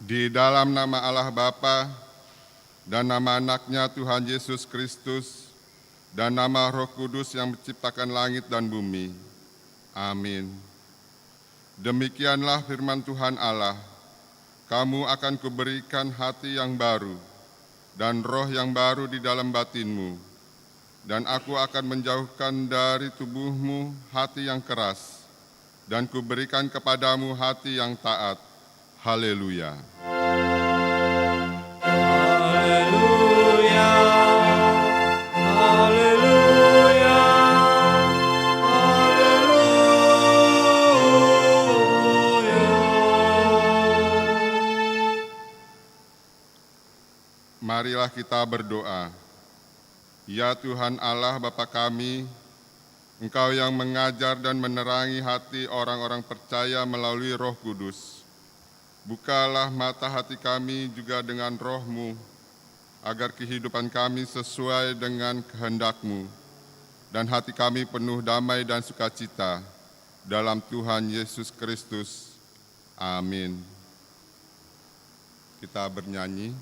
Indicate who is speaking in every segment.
Speaker 1: Di dalam nama Allah Bapa dan nama anaknya Tuhan Yesus Kristus dan nama Roh Kudus yang menciptakan langit dan bumi. Amin. Demikianlah firman Tuhan Allah, kamu akan kuberikan hati yang baru dan roh yang baru di dalam batinmu, dan aku akan menjauhkan dari tubuhmu hati yang keras, dan kuberikan kepadamu hati yang taat. Haleluya.
Speaker 2: Haleluya, haleluya, haleluya.
Speaker 1: Marilah kita berdoa. Ya Tuhan Allah Bapa kami, Engkau yang mengajar dan menerangi hati orang-orang percaya melalui Roh Kudus. Bukalah mata hati kami juga dengan Roh-Mu, agar kehidupan kami sesuai dengan kehendak-Mu, dan hati kami penuh damai dan sukacita dalam Tuhan Yesus Kristus. Amin. Kita bernyanyi.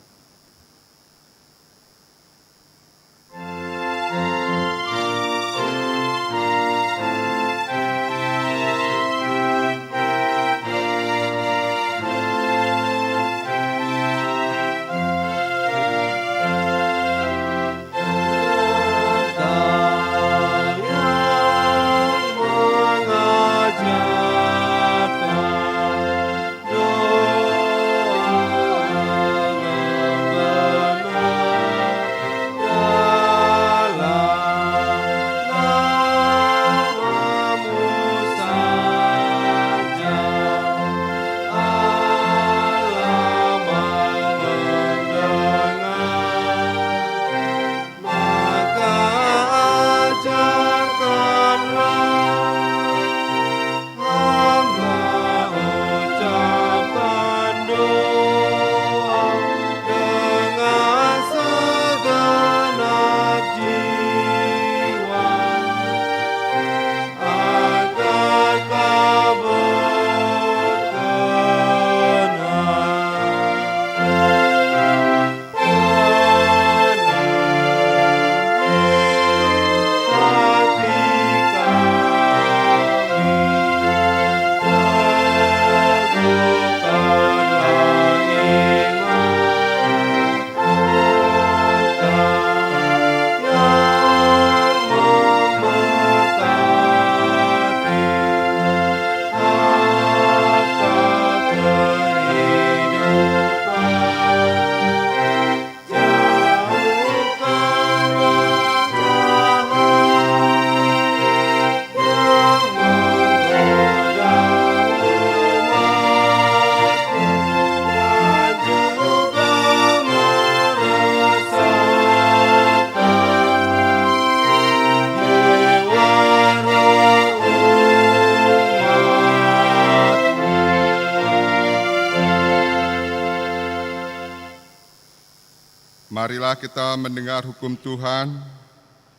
Speaker 1: Marilah kita mendengar hukum Tuhan,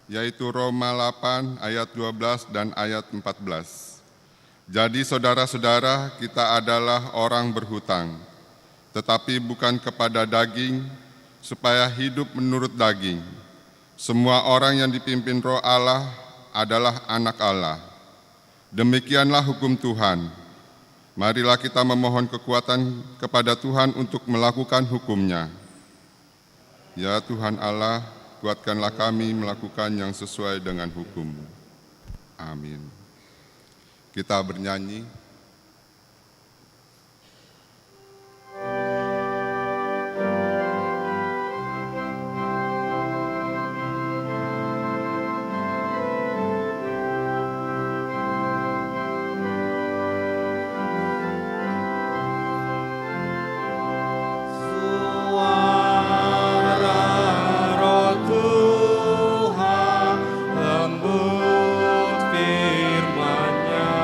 Speaker 1: yaitu Roma 8 ayat 12 dan ayat 14. Jadi saudara-saudara, kita adalah orang berhutang, tetapi bukan kepada daging, supaya hidup menurut daging. Semua orang yang dipimpin Roh Allah adalah anak Allah. Demikianlah hukum Tuhan. Marilah kita memohon kekuatan kepada Tuhan untuk melakukan hukum-Nya. Ya Tuhan Allah, kuatkanlah kami melakukan yang sesuai dengan hukum-Mu. Amin. Kita bernyanyi.
Speaker 2: Lembut firman-Nya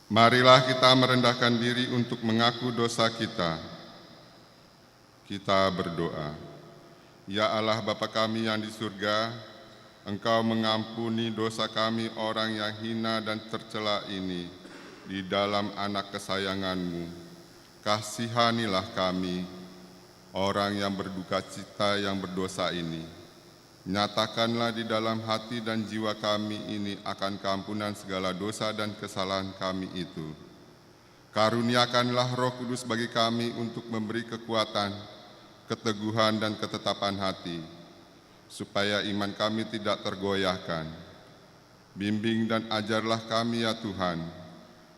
Speaker 1: Marilah kita merendahkan diri untuk mengaku dosa kita. Kita berdoa. Ya Allah Bapa kami yang di surga, Engkau mengampuni dosa kami orang yang hina dan tercela ini di dalam anak kesayangan-Mu. Kasihanilah kami, orang yang berduka cita yang berdosa ini. Nyatakanlah di dalam hati dan jiwa kami ini akan keampunan segala dosa dan kesalahan kami itu. Karuniakanlah Roh Kudus bagi kami untuk memberi kekuatan, keteguhan dan ketetapan hati, supaya iman kami tidak tergoyahkan. Bimbing dan ajarlah kami ya Tuhan,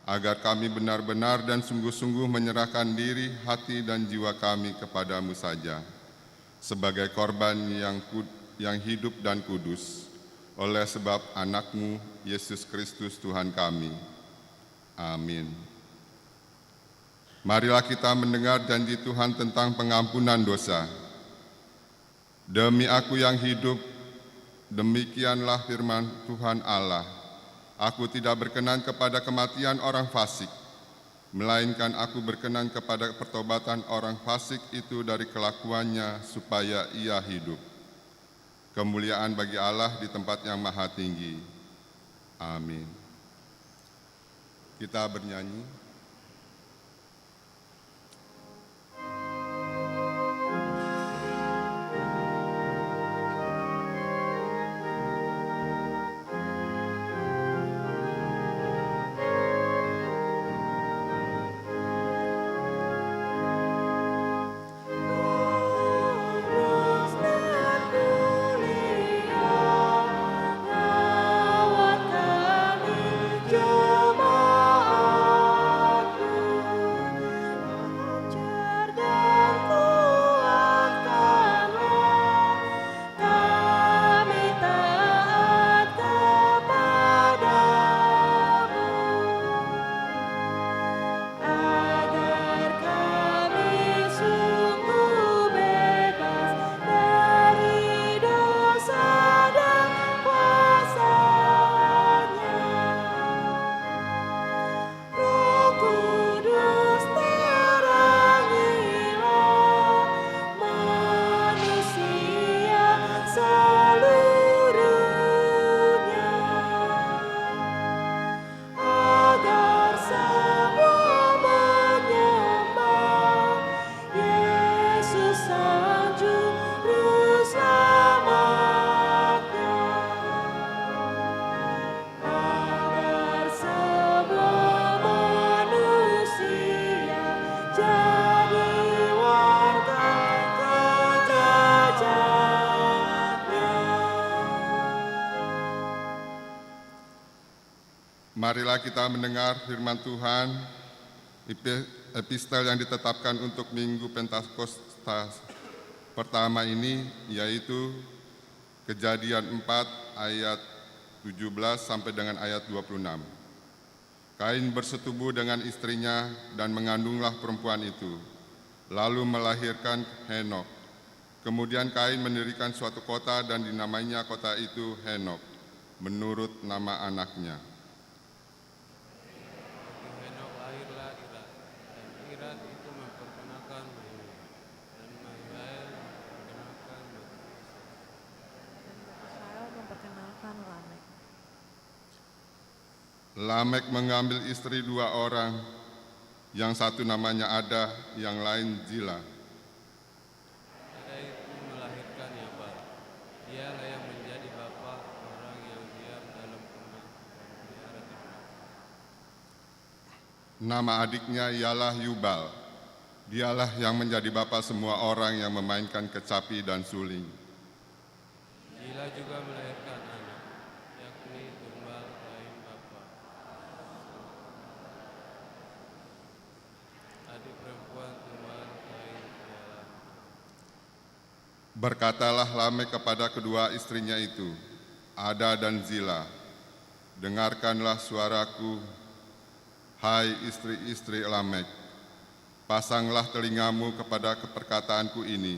Speaker 1: agar kami benar-benar dan sungguh-sungguh menyerahkan diri, hati dan jiwa kami kepadamu saja, sebagai korban yang hidup dan kudus, oleh sebab anak-Mu, Yesus Kristus Tuhan kami. Amin. Marilah kita mendengar janji Tuhan tentang pengampunan dosa. Demi Aku yang hidup, demikianlah firman Tuhan Allah, Aku tidak berkenan kepada kematian orang fasik, melainkan Aku berkenan kepada pertobatan orang fasik itu dari kelakuannya supaya ia hidup. Kemuliaan bagi Allah di tempat yang maha tinggi. Amin. Kita bernyanyi. Marilah kita mendengar firman Tuhan, epistel yang ditetapkan untuk Minggu Pentakosta pertama ini, yaitu Kejadian 4 ayat 17 sampai dengan ayat 26. Kain bersetubuh dengan istrinya dan mengandunglah perempuan itu, lalu melahirkan Henok. Kemudian Kain mendirikan suatu kota dan dinamainya kota itu Henok, menurut nama anaknya.
Speaker 3: Henok lahirlah Irad, dan Irad itu memperkenalkan Mahail, dan Mahail memperkenalkan
Speaker 4: Mahail memperkenalkan Lamek.
Speaker 1: Lamek mengambil istri 2 orang, yang satu namanya Ada, yang lain Zila.
Speaker 3: Ada itu melahirkan Yabal. Dialah yang menjadi bapa orang yang diam dalam rumah memelihara ternak.
Speaker 1: Nama adiknya ialah Yubal. Dialah yang menjadi bapa semua orang yang memainkan kecapi dan suling.
Speaker 3: Zila juga melahirkan anak, yakni Tumbal lain bapa. Adik perempuan Tumbal lain ialah
Speaker 1: Berkatalah Lamek kepada kedua istrinya itu, Ada dan Zila, dengarkanlah suaraku, hai istri-istri Lamek. Pasanglah telingamu kepada perkataanku ini.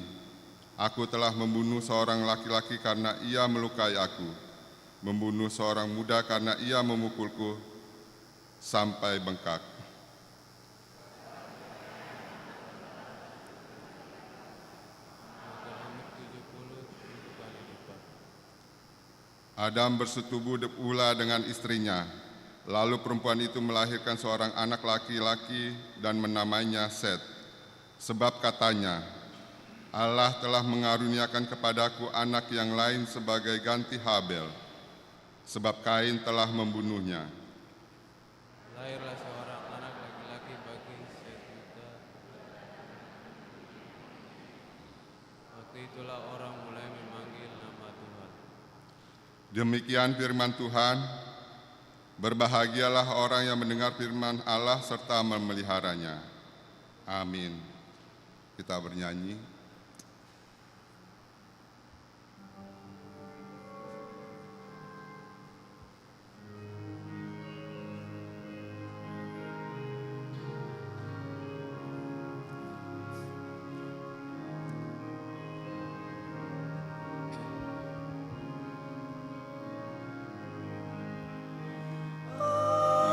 Speaker 1: Aku telah membunuh seorang laki-laki karena ia melukai aku, membunuh seorang muda karena ia memukulku. sampai bengkak.
Speaker 3: maka rambut 70 kali lipat.
Speaker 1: Adam bersetubuh pula dengan istrinya. Lalu perempuan itu melahirkan seorang anak laki-laki dan menamainya Set. Sebab katanya, Allah telah mengaruniakan kepadaku anak yang lain sebagai ganti Habel, sebab Kain telah membunuhnya.
Speaker 3: Lahirlah seorang anak laki-laki bagi Set juga. Waktu itulah orang mulai memanggil nama Tuhan.
Speaker 1: Demikian firman Tuhan. Berbahagialah orang yang mendengar firman Allah serta memeliharanya. Amin. Kita bernyanyi.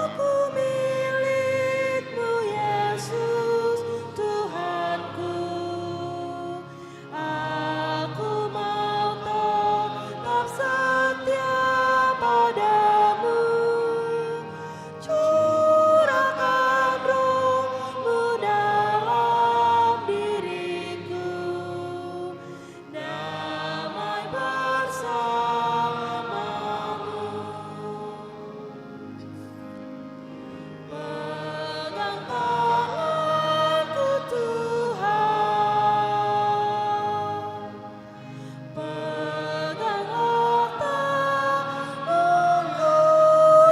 Speaker 4: Aku milikmu Yesus Tuhanku, aku mau tetap setia padamu. Curahkan roh-Mu dalam diriku, damai bersamamu. Pegang tanganku Tuhan, peganglah tanganku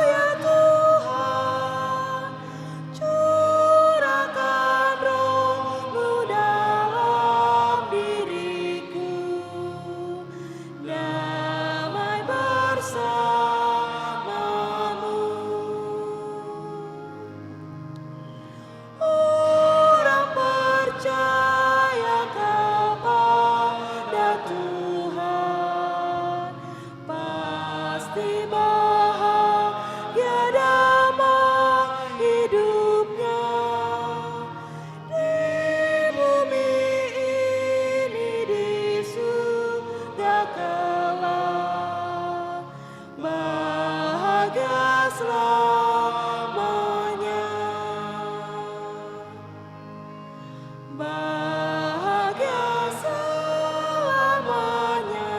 Speaker 4: ya Tuhan, curahkan roh-Mu dalam diriku, damai bersamamu. Orang percaya kepada Tuhan pasti bahagia damai hidupnya. Di bumi ini di surga kelak bahagia selamanya. Bahagia selamanya.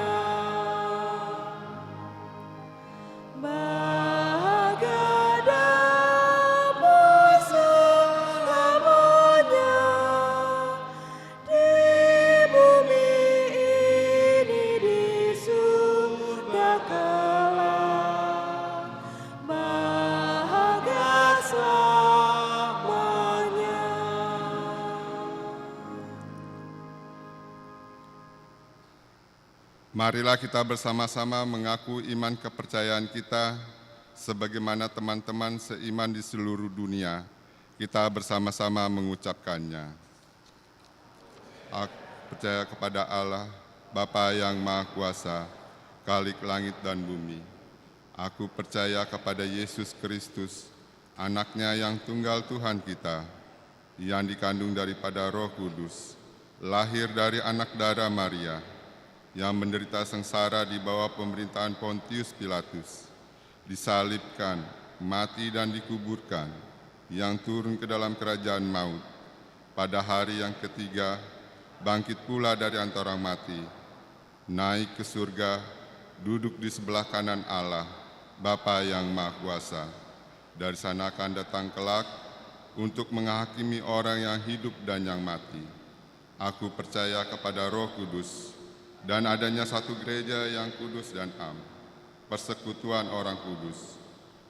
Speaker 4: Bahagia damai selamanya. Di bumi ini di surga kelak bahagia selamanya.
Speaker 1: Marilah kita bersama-sama mengaku iman kepercayaan kita sebagaimana teman-teman seiman di seluruh dunia. Kita bersama-sama mengucapkannya. Aku percaya kepada Allah, Bapa yang Maha Kuasa, Khalik langit dan bumi. Aku percaya kepada Yesus Kristus, anaknya yang tunggal Tuhan kita, yang dikandung daripada Roh Kudus, lahir dari anak darah Maria, yang menderita sengsara di bawah pemerintahan Pontius Pilatus, disalibkan, mati dan dikuburkan, yang turun ke dalam kerajaan maut. Pada hari yang ketiga, bangkit pula dari antara orang mati, naik ke surga, duduk di sebelah kanan Allah, Bapa yang Maha Kuasa. Dari sana akan datang kelak untuk menghakimi orang yang hidup dan yang mati. Aku percaya kepada Roh Kudus, dan adanya satu gereja yang kudus dan am, persekutuan orang kudus,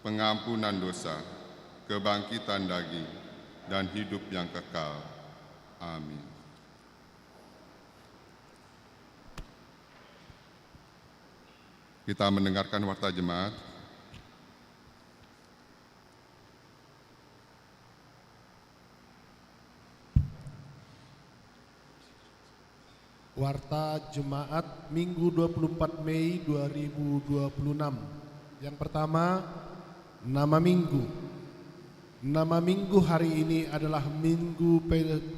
Speaker 1: pengampunan dosa, kebangkitan daging, dan hidup yang kekal. Amin. Kita mendengarkan warta jemaat.
Speaker 5: Warta Jemaat Minggu 24 Mei 2026. Yang pertama, nama Minggu. Nama minggu hari ini adalah Minggu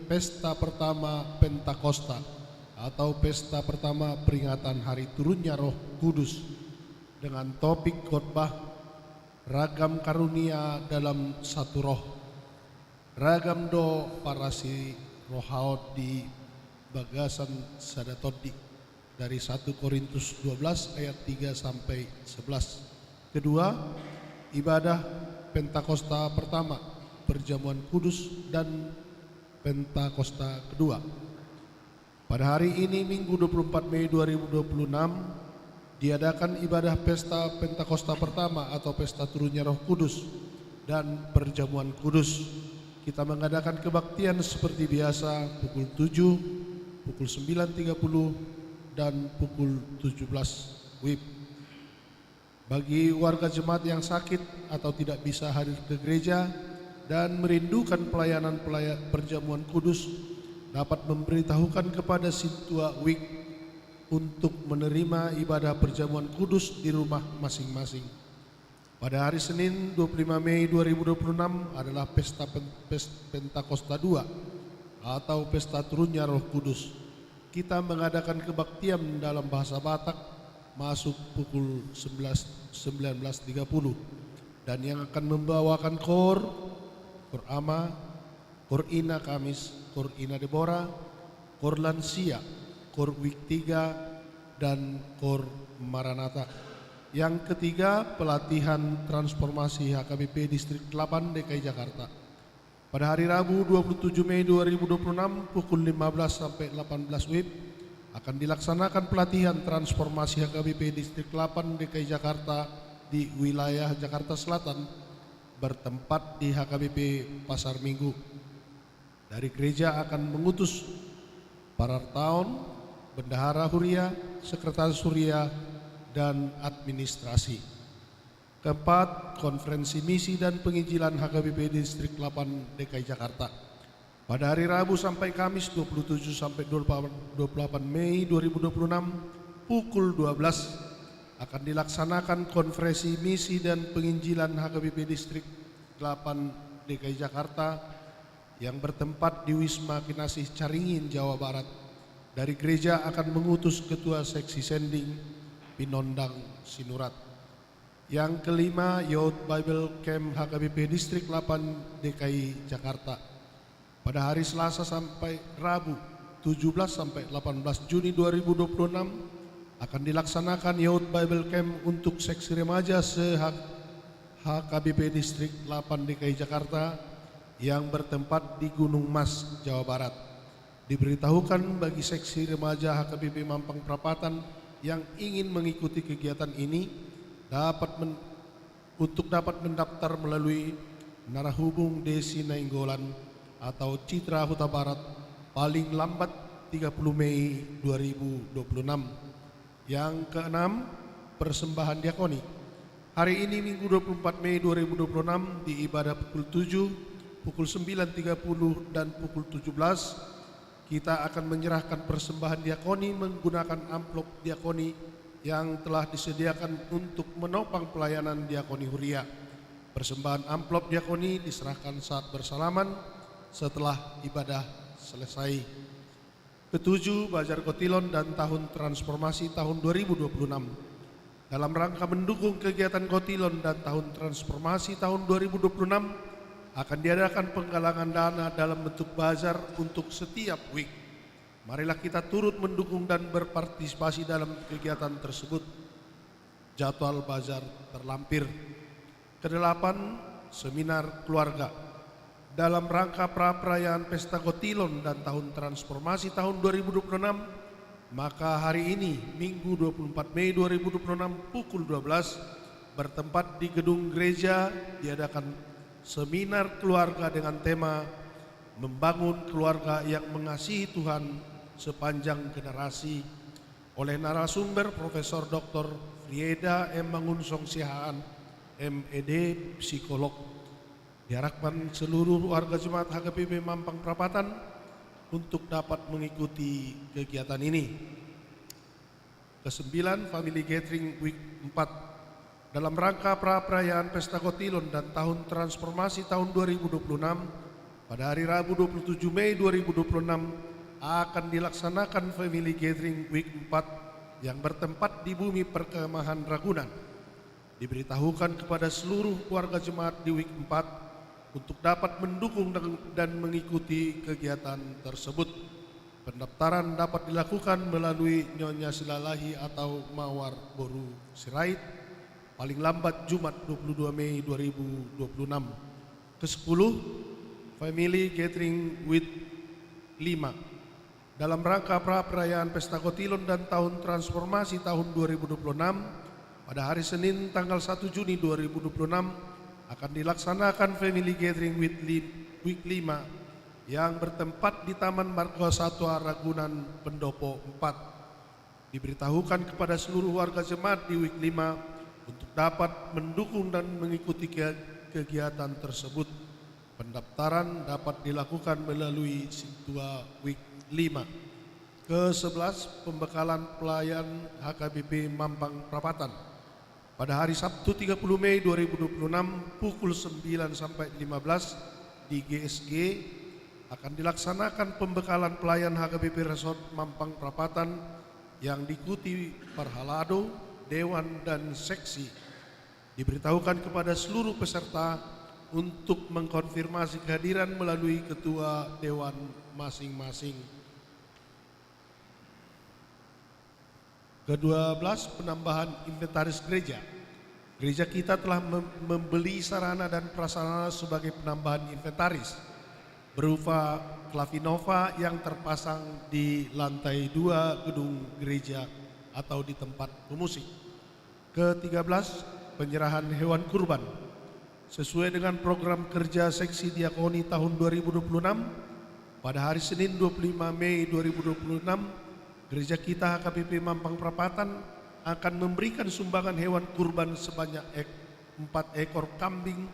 Speaker 5: Pesta Pertama Pentakosta atau Pesta Pertama Peringatan Hari Turunnya Roh Kudus dengan topik khotbah Ragam Karunia dalam Satu Roh. Ragam do parasi rohaot di bagasan sadatodi dari 1 Korintus 12 ayat 3 sampai 11. Kedua, ibadah Pentakosta pertama, perjamuan kudus, dan Pentakosta kedua. Pada hari ini Minggu 24 Mei 2026 diadakan ibadah Pesta Pentakosta pertama atau Pesta Turunnya Roh Kudus dan perjamuan kudus. Kita mengadakan kebaktian seperti biasa pukul 7, pukul 9.30 dan pukul 17 WIB. Bagi warga jemaat yang sakit atau tidak bisa hadir ke gereja dan merindukan pelayanan perjamuan kudus dapat memberitahukan kepada Sintua WIK untuk menerima ibadah perjamuan kudus di rumah masing-masing. Pada hari Senin 25 Mei 2026 adalah Pesta Pentakosta II atau Pesta Turunnya Roh Kudus. Kita mengadakan kebaktian dalam bahasa Batak masuk pukul 19.30 dan yang akan membawakan kor Ama, kor Ina Kamis, kor Ina Deborah, kor Lansia, kor Wik 3 dan kor Maranatha. Yang ketiga, pelatihan transformasi HKBP Distrik 8 DKI Jakarta. Pada hari Rabu 27 Mei 2026 pukul 15 sampai 18 WIB akan dilaksanakan pelatihan transformasi HKBP Distrik 8 DKI Jakarta di wilayah Jakarta Selatan bertempat di HKBP Pasar Minggu. Dari gereja akan mengutus para taun, bendahara huria, sekretaris huria, dan administrasi. Keempat, konferensi misi dan penginjilan HKBP Distrik 8 DKI Jakarta. Pada hari Rabu sampai Kamis 27 sampai 28 Mei 2026 pukul 12 akan dilaksanakan konferensi misi dan penginjilan HKBP Distrik 8 DKI Jakarta yang bertempat di Wisma Kinasih Caringin, Jawa Barat. Dari gereja akan mengutus Ketua Seksi Sending Pinondang Sinurat. Yang kelima, Youth Bible Camp HKBP Distrik 8 DKI Jakarta. Pada hari Selasa sampai Rabu 17 sampai 18 Juni 2026 akan dilaksanakan Youth Bible Camp untuk seksi remaja HKBP Distrik 8 DKI Jakarta yang bertempat di Gunung Mas, Jawa Barat. Diberitahukan bagi seksi remaja HKBP Mampang Perapatan yang ingin mengikuti kegiatan ini dapat mendaftar melalui Menara Hubung Desi Nainggolan atau Citra Huta Barat paling lambat 30 Mei 2026. Yang keenam, persembahan diakoni. Hari ini Minggu 24 Mei 2026 di ibadah pukul 7, pukul 9.30 dan pukul 17 kita akan menyerahkan persembahan diakoni menggunakan amplop diakoni yang telah disediakan untuk menopang pelayanan diakoni huria. Persembahan amplop diakoni diserahkan saat bersalaman setelah ibadah selesai. Ketujuh, Bazar Kotilon dan Tahun Transformasi tahun 2026. Dalam rangka mendukung kegiatan Kotilon dan Tahun Transformasi tahun 2026 akan diadakan penggalangan dana dalam bentuk bazar untuk setiap week. Marilah kita turut mendukung dan berpartisipasi dalam kegiatan tersebut. Jadwal bazar terlampir. Kedelapan, seminar keluarga. Dalam rangka pra-perayaan Pesta Kotilon dan Tahun Transformasi tahun 2026, maka hari ini Minggu 24 Mei 2026 pukul 12 bertempat di gedung gereja diadakan seminar keluarga dengan tema Membangun Keluarga yang Mengasihi Tuhan Sepanjang Generasi oleh narasumber Profesor Dr. Frieda M. Mangunsong Sihaan, MED, Psikolog. Diharapkan seluruh warga jemaat HKBP Mampang Perapatan untuk dapat mengikuti kegiatan ini. Kesembilan, Family Gathering Week 4 dalam rangka pra-perayaan Pesta Kotilon dan Tahun Transformasi tahun 2026, pada hari Rabu 27 Mei 2026 akan dilaksanakan Family Gathering Week 4 yang bertempat di Bumi Perkemahan Ragunan. Diberitahukan kepada seluruh warga jemaat di Week 4 untuk dapat mendukung dan mengikuti kegiatan tersebut. Pendaftaran dapat dilakukan melalui Nyonya Silalahi atau Mawar Boru Sirait paling lambat Jumat 22 Mei 2026. Ke-10, Family Gathering with 5. Dalam rangka pra-perayaan Pesta Kotilon dan Tahun Transformasi tahun 2026, pada hari Senin tanggal 1 Juni 2026 akan dilaksanakan Family Gathering with Week 5 yang bertempat di Taman Marga Satwa Ragunan Pendopo 4. Diberitahukan kepada seluruh warga jemaat di Week 5 untuk dapat mendukung dan mengikuti kegiatan tersebut. Pendaftaran dapat dilakukan melalui Situa Week 5. Ke-11, pembekalan pelayan HKBP Mampang Perapatan. Pada hari Sabtu 30 Mei 2026 pukul 9 sampai 15 di GSG akan dilaksanakan pembekalan pelayan HKBP Resort Mampang Perapatan yang diikuti Parhalado, Dewan dan Seksi. Diberitahukan kepada seluruh peserta untuk mengkonfirmasi kehadiran melalui Ketua Dewan masing-masing. Ke-12, penambahan inventaris gereja. Gereja kita telah membeli sarana dan prasarana sebagai penambahan inventaris berupa klavinova yang terpasang di lantai 2 gedung gereja atau di tempat pemusik. Ke-13, penyerahan hewan kurban. Sesuai dengan program kerja Seksi Diakoni tahun 2026, pada hari Senin 25 Mei 2026, gereja kita HKBP Mampang Perapatan akan memberikan sumbangan hewan kurban sebanyak 4 ekor kambing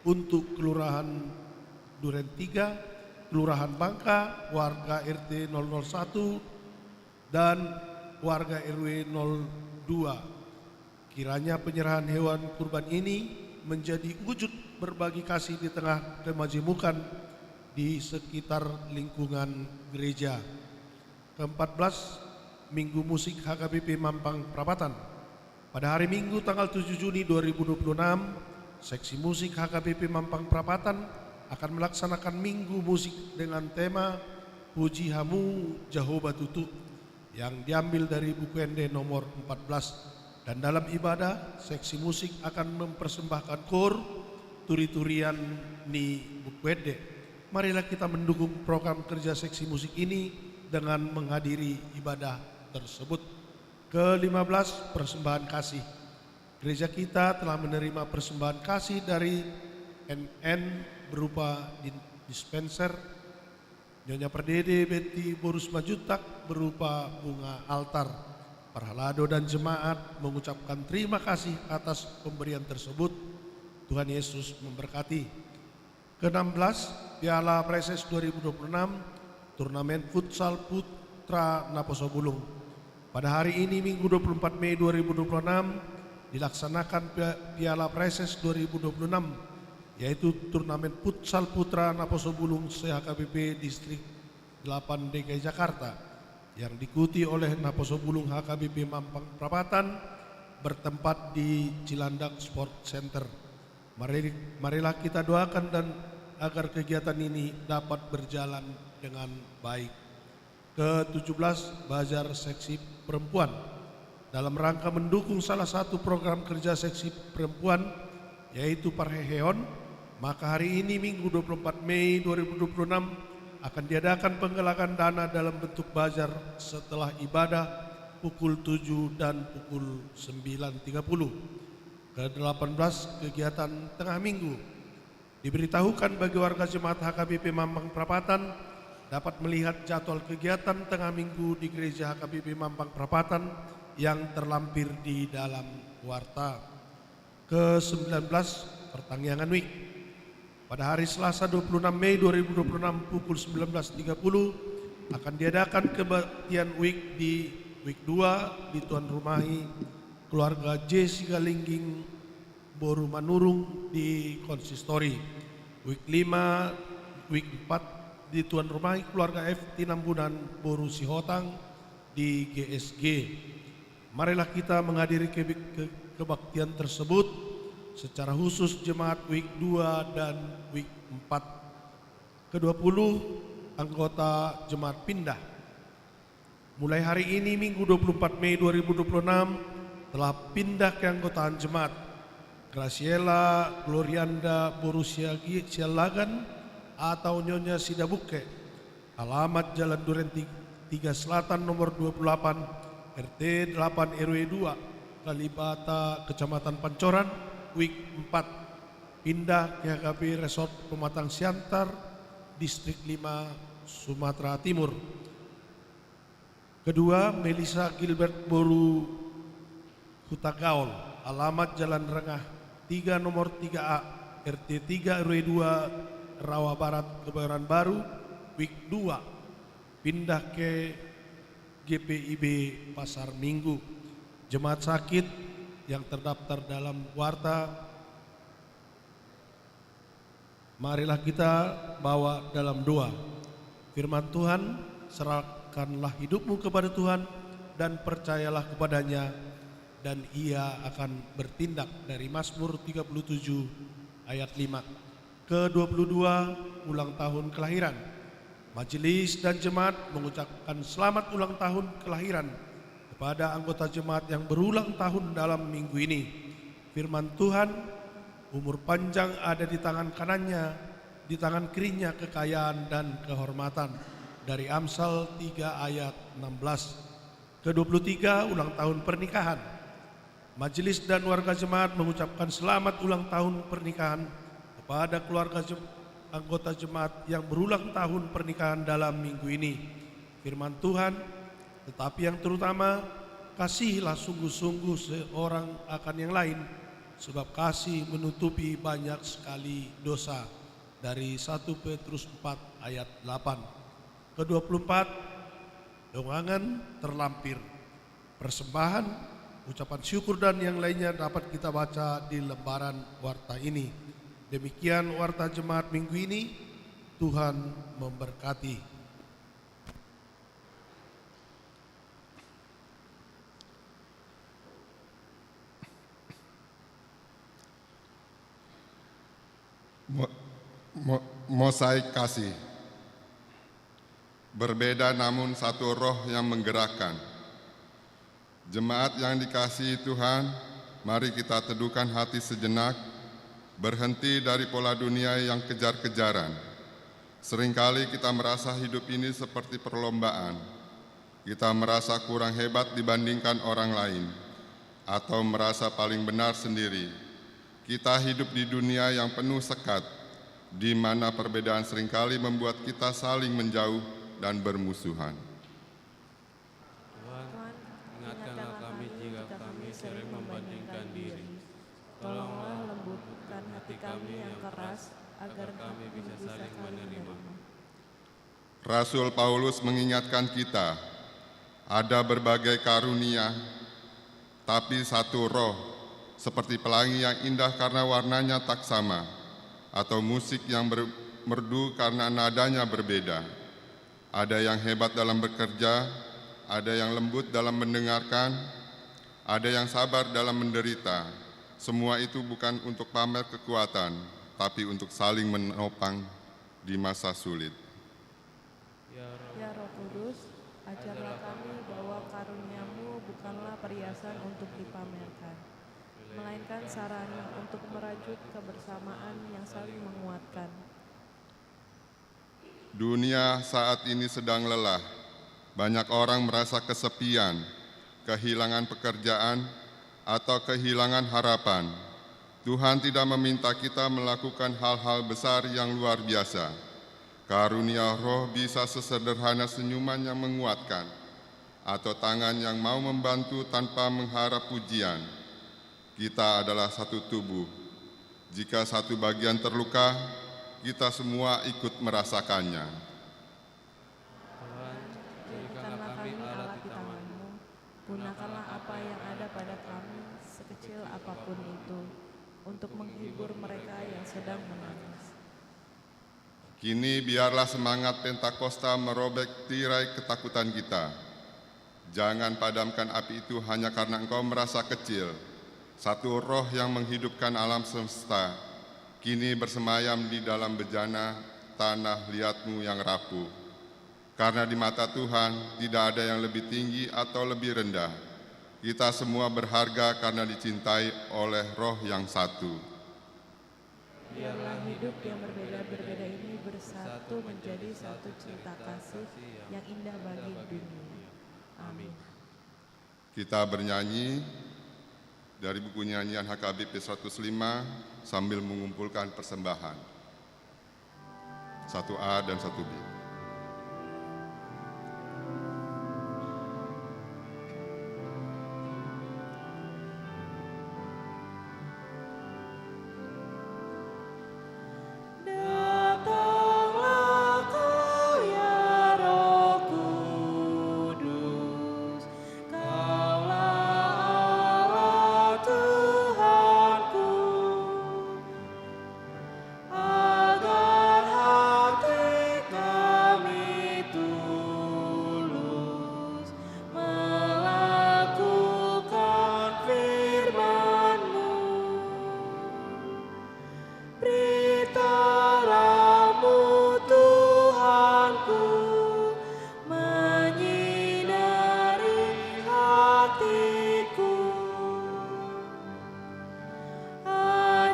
Speaker 5: untuk Kelurahan Duren 3, Kelurahan Bangka, warga RT 001 dan warga RW 02. Kiranya penyerahan hewan kurban ini menjadi wujud berbagi kasih di tengah kemajemukan di sekitar lingkungan gereja. Ke-14, Minggu Musik HKBP Mampang Perapatan. Pada hari Minggu tanggal 7 Juni 2026, Seksi Musik HKBP Mampang Perapatan akan melaksanakan Minggu Musik dengan tema Puji Hamu Jehovah Tutu yang diambil dari buku ND nomor 14. Dan dalam ibadah, Seksi Musik akan mempersembahkan kor turi-turian ni buku ND. Marilah kita mendukung program kerja Seksi Musik ini dengan menghadiri ibadah tersebut. Ke-15, persembahan kasih. Gereja kita telah menerima persembahan kasih dari NN berupa dispenser, Nyonya Perdede Betty Borus Majutak berupa bunga altar. Parhalado dan jemaat mengucapkan terima kasih atas pemberian tersebut. Tuhan Yesus memberkati. Ke-16, Piala Preses 2026, Turnamen Futsal Putra Naposo Bulung. Pada hari ini Minggu 24 Mei 2026 dilaksanakan Piala Preses 2026, yaitu Turnamen Futsal Putra Naposo Bulung se-HKBP Distrik 8 DKI Jakarta yang diikuti oleh Naposo Bulung HKBP Mampang Perapatan bertempat di Cilandak Sport Center. Marilah kita doakan dan agar kegiatan ini dapat berjalan dengan baik. Ke-17, Bazar Seksi Perempuan. Dalam rangka mendukung salah satu program kerja Seksi Perempuan yaitu Parheheon, maka hari ini Minggu 24 Mei 2026 akan diadakan penggalangan dana dalam bentuk bazar setelah ibadah pukul 7 dan pukul 9.30. Ke-18, kegiatan tengah minggu. Diberitahukan bagi warga jemaat HKBP Mampang Perapatan dapat melihat jadwal kegiatan tengah minggu di gereja HKBP Mampang Perapatan yang terlampir di dalam warta. Ke-19, Pertangyangan Week. Pada hari Selasa 26 Mei 2026 pukul 19.30 akan diadakan kebaktian Week di Week 2 di Tuan Rumahi keluarga J. Sigalingging boru manurung di konsistori. Week 5, week 4 di Tuan Rumah Keluarga F Tinambunan boru Sihotang di GSG. Marilah kita menghadiri kebaktian tersebut secara khusus jemaat week 2 dan week 4. Ke-20 anggota jemaat pindah. Mulai hari ini Minggu 24 Mei 2026 telah pindah ke anggotaan jemaat Graciela Glorianda Borussia Sialagan atau Nyonya Sidabuke, alamat Jalan Duren 3 Selatan nomor 28 RT 8 RW 2 Kalibata Kecamatan Pancoran week 4 pindah ke HKP Resort Pematang Siantar Distrik 5 Sumatera Timur. Kedua, Melisa Gilbert Boru Hutagaol, alamat Jalan Rengah 3 nomor 3A RT 3 RW 2 Rawa Barat Kebayoran Baru week 2 pindah ke GPIB Pasar Minggu. Jemaat sakit yang terdaftar dalam warta, marilah kita bawa dalam doa. Firman Tuhan, serahkanlah hidupmu kepada Tuhan dan percayalah kepadanya, dan ia akan bertindak. Dari Mazmur 37 ayat 5. Ke-22 ulang tahun kelahiran. Majelis dan jemaat mengucapkan selamat ulang tahun kelahiran kepada anggota jemaat yang berulang tahun dalam minggu ini. Firman Tuhan, umur panjang ada di tangan kanannya, di tangan kirinya kekayaan dan kehormatan. Dari Amsal 3 ayat 16. Ke-23 ulang tahun pernikahan. Majelis dan warga jemaat mengucapkan selamat ulang tahun pernikahan kepada keluarga anggota jemaat yang berulang tahun pernikahan dalam minggu ini. Firman Tuhan, tetapi yang terutama, kasihilah sungguh-sungguh seorang akan yang lain, sebab kasih menutupi banyak sekali dosa. Dari 1 Petrus 4 ayat 8. Ke-24, dongangan terlampir. Persembahan, ucapan syukur dan yang lainnya dapat kita baca di lembaran warta ini. Demikian warta jemaat minggu ini. Tuhan memberkati.
Speaker 1: Mosaik kasih. Berbeda namun satu roh yang menggerakkan. Jemaat yang dikasihi Tuhan, mari kita teduhkan hati sejenak, berhenti dari pola dunia yang kejar-kejaran. Seringkali kita merasa hidup ini seperti perlombaan. Kita merasa kurang hebat dibandingkan orang lain, atau merasa paling benar sendiri. Kita hidup di dunia yang penuh sekat, di mana perbedaan seringkali membuat kita saling menjauh dan bermusuhan.
Speaker 3: Tuhan, ingatkanlah kami jika kami sering membandingkan diri. Tolonglah lembutkan hati kami yang keras, agar kami bisa saling menerima.
Speaker 1: Rasul Paulus mengingatkan kita, ada berbagai karunia, tapi satu roh, seperti pelangi yang indah karena warnanya tak sama, atau musik yang merdu karena nadanya berbeda. Ada yang hebat dalam bekerja, ada yang lembut dalam mendengarkan, ada yang sabar dalam menderita. Semua itu bukan untuk pamer kekuatan, tapi untuk saling menopang di masa sulit.
Speaker 4: Ya Roh Kudus, ajarlah kami bahwa karunia-Mu bukanlah perhiasan untuk dipamerkan, melainkan sarana untuk merajut kebersamaan yang saling menguatkan.
Speaker 1: Dunia saat ini sedang lelah. Banyak orang merasa kesepian, kehilangan pekerjaan, atau kehilangan harapan. Tuhan tidak meminta kita melakukan hal-hal besar yang luar biasa. Karunia roh bisa sesederhana senyuman yang menguatkan, atau tangan yang mau membantu tanpa mengharap pujian. Kita adalah satu tubuh. Jika satu bagian terluka, kita semua ikut merasakannya.
Speaker 3: Tuhan,
Speaker 4: Jadikanlah kami alat di tangan-Mu, gunakanlah apa yang ada pada kami, sekecil apapun itu, untuk menghibur mereka yang sedang menangis.
Speaker 1: Kini biarlah semangat Pentakosta merobek tirai ketakutan kita. Jangan padamkan api itu hanya karena engkau merasa kecil. Satu roh yang menghidupkan alam semesta, kini bersemayam di dalam bejana tanah liatmu yang rapuh. Karena di mata Tuhan tidak ada yang lebih tinggi atau lebih rendah. Kita semua berharga karena dicintai oleh roh yang satu.
Speaker 4: Biarlah hidup yang berbeda-berbeda ini bersatu menjadi satu cinta kasih yang indah bagi dunia. Amin.
Speaker 1: Kita bernyanyi dari buku nyanyian HKBP 105 sambil mengumpulkan persembahan. 1A dan 1B.
Speaker 4: Datanglah Kau ya Roh Kudus, Kaulah Allah Tuhanku, agar hati kami tulus melakukan firman-Mu. Beritalah-Mu Tuhanku, menyinari hatiku.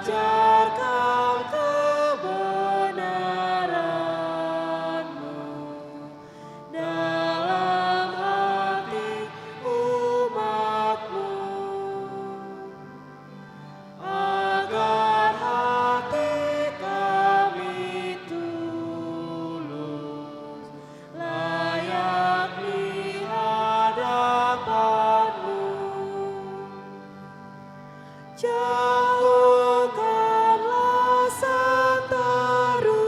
Speaker 4: Ajarkan kebenaran-Mu dalam hati umat-Mu, agar hati kami tulus layak di hadapan-Mu. Jauhkanlah seteru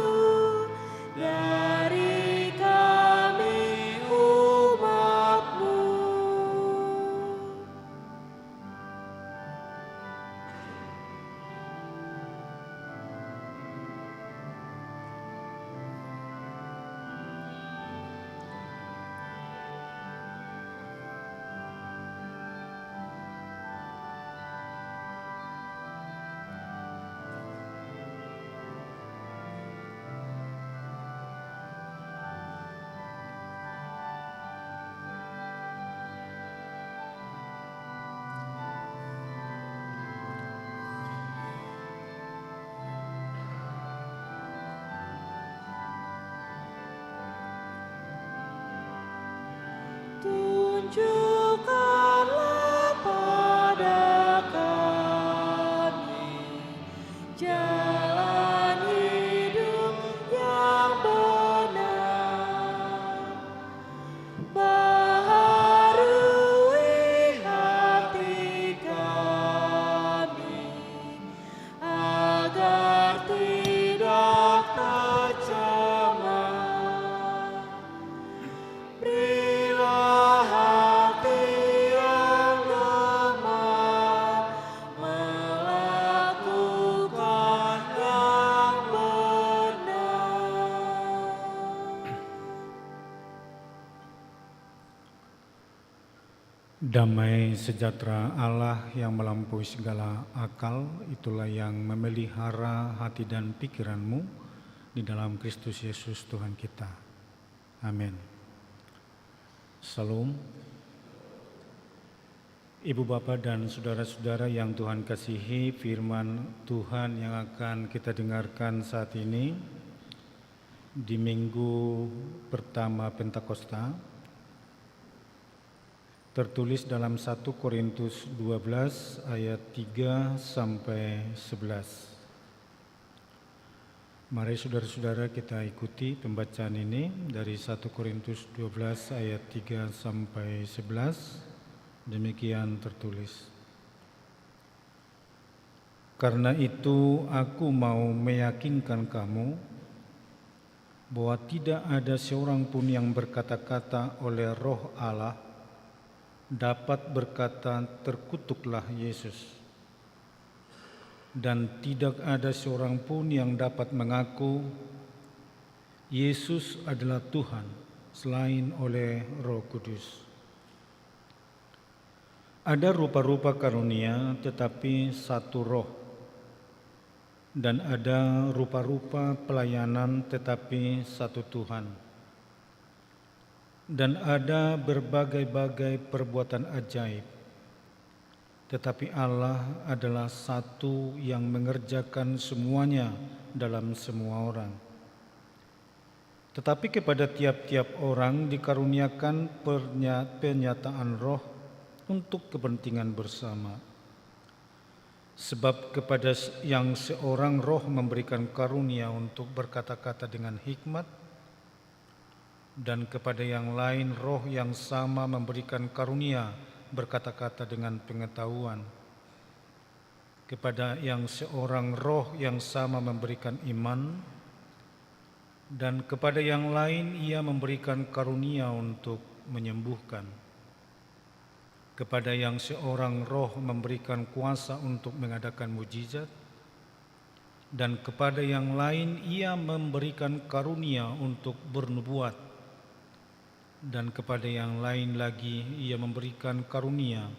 Speaker 4: dari kami umat-Mu. Tunjukkanlah pada kami jalan hidup yang benar. Baharui hati kami agar tidak tercemar. Berilah hati yang lemah melakukan yang benar.
Speaker 6: Damai sejahtera Allah yang melampaui segala akal, itulah yang memelihara hati dan pikiranmu di dalam Kristus Yesus Tuhan kita. Amin. Salam. Ibu Bapa dan saudara-saudara yang Tuhan kasihi, firman Tuhan yang akan kita dengarkan saat ini di minggu pertama Pentakosta tertulis dalam 1 Korintus 12 ayat 3 sampai 11. Mari saudara-saudara kita ikuti pembacaan ini dari 1 Korintus 12 ayat 3 sampai 11. Demikian tertulis. Karena itu aku mau meyakinkan kamu bahwa tidak ada seorang pun yang berkata-kata oleh Roh Allah dapat berkata terkutuklah Yesus. dan tidak ada seorang pun yang dapat mengaku Yesus adalah Tuhan selain oleh Roh Kudus. Ada rupa-rupa karunia tetapi satu roh, dan ada rupa-rupa pelayanan tetapi satu Tuhan. Dan ada berbagai-bagai perbuatan ajaib, tetapi Allah adalah satu yang mengerjakan semuanya dalam semua orang. Tetapi kepada tiap-tiap orang dikaruniakan penyataan roh untuk kepentingan bersama. Sebab kepada yang seorang roh memberikan karunia untuk berkata-kata dengan hikmat, dan kepada yang lain roh yang sama memberikan karunia berkata-kata dengan pengetahuan. Kepada yang seorang roh yang sama memberikan iman, dan kepada yang lain ia memberikan karunia untuk menyembuhkan. Kepada yang seorang roh memberikan kuasa untuk mengadakan mujizat, dan kepada yang lain ia memberikan karunia untuk bernubuat, dan kepada yang lain lagi ia memberikan karunia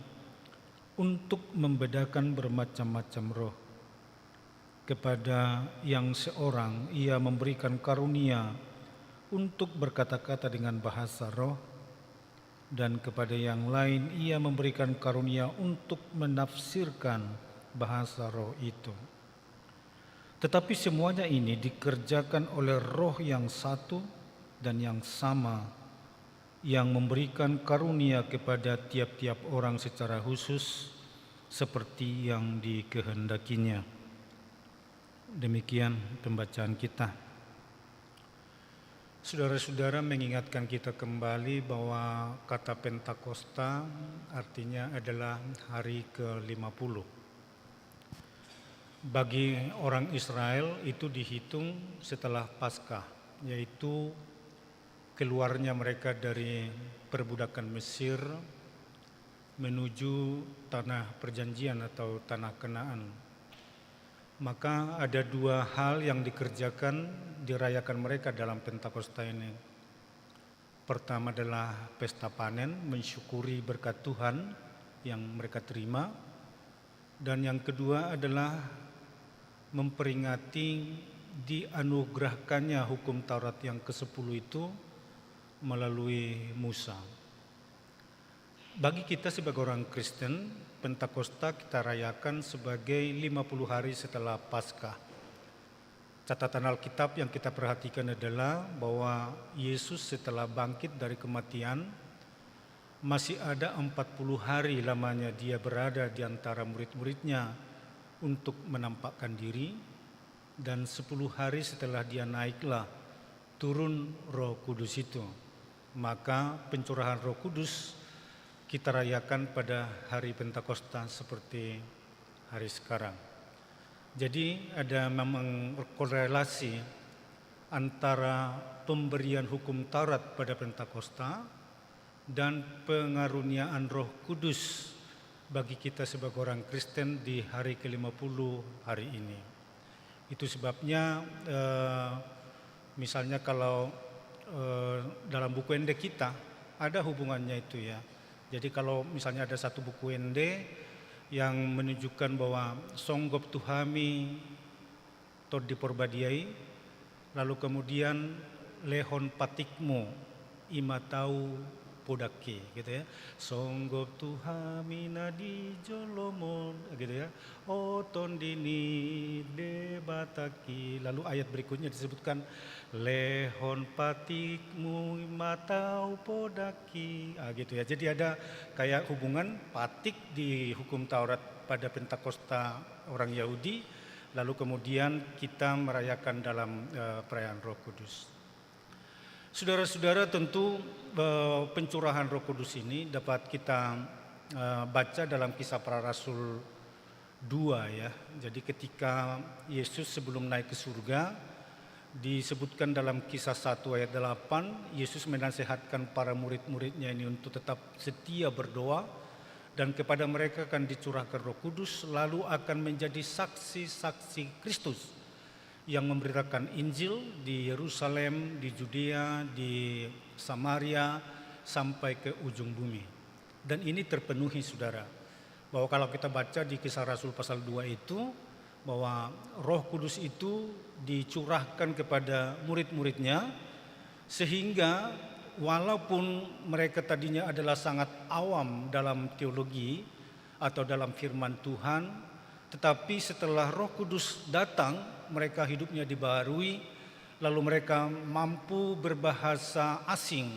Speaker 6: untuk membedakan bermacam-macam roh. Kepada yang seorang ia memberikan karunia untuk berkata-kata dengan bahasa roh, dan kepada yang lain ia memberikan karunia untuk menafsirkan bahasa roh itu. Tetapi semuanya ini dikerjakan oleh Roh yang satu dan yang sama, yang memberikan karunia kepada tiap-tiap orang secara khusus seperti yang dikehendakinya. Demikian pembacaan kita. Saudara-saudara, mengingatkan kita kembali bahwa kata Pentakosta artinya adalah hari ke-50. Bagi orang Israel itu dihitung setelah Paskah, yaitu keluarnya mereka dari perbudakan Mesir menuju tanah perjanjian atau tanah Kanaan. Maka ada dua hal yang dikerjakan, dirayakan mereka dalam Pentakosta ini. Pertama adalah pesta panen, mensyukuri berkat Tuhan yang mereka terima. Dan yang kedua adalah memperingati dianugerahkannya hukum Taurat yang ke-10 itu melalui Musa. Bagi kita sebagai orang Kristen, Pentakosta kita rayakan sebagai 50 hari setelah Paskah. Catatan Alkitab yang kita perhatikan adalah bahwa Yesus setelah bangkit dari kematian, masih ada 40 hari lamanya dia berada di antara murid-muridnya untuk menampakkan diri, dan 10 hari setelah dia naiklah turun Roh Kudus itu. Maka pencurahan Roh Kudus kita rayakan pada hari Pentakosta seperti hari sekarang. Jadi ada memang korelasi antara pemberian hukum Taurat pada Pentakosta dan pengaruniaan Roh Kudus bagi kita sebagai orang Kristen di hari ke-50 hari ini. Itu sebabnya misalnya kalau dalam buku Ende kita ada hubungannya itu ya. Jadi kalau misalnya ada satu buku Ende yang menunjukkan bahwa songgop tuhami tod diporbadiai, lalu kemudian lehon patikmu imatau podake, gitu ya. Songgop tuhami nadi jolomon, gitu ya. Oton dini debataki. Lalu ayat berikutnya disebutkan lehon patikmu matau podaki, gitu ya. Jadi ada kayak hubungan patik di hukum Taurat pada Pentakosta orang Yahudi, lalu kemudian kita merayakan dalam perayaan Roh Kudus. Saudara-saudara, tentu pencurahan Roh Kudus ini dapat kita baca dalam Kisah Para Rasul 2 ya. Jadi ketika Yesus sebelum naik ke surga, disebutkan dalam Kisah 1 ayat 8, Yesus menasihatkan para murid-muridnya ini untuk tetap setia berdoa dan kepada mereka akan dicurahkan Roh Kudus, lalu akan menjadi saksi-saksi Kristus yang memberitakan Injil di Yerusalem, di Judea, di Samaria, sampai ke ujung bumi. Dan ini terpenuhi, saudara, bahwa kalau kita baca di Kisah Rasul pasal 2 itu, bahwa Roh Kudus itu dicurahkan kepada murid-muridnya, sehingga walaupun mereka tadinya adalah sangat awam dalam teologi atau dalam firman Tuhan, tetapi setelah Roh Kudus datang, mereka hidupnya dibaharui, lalu mereka mampu berbahasa asing.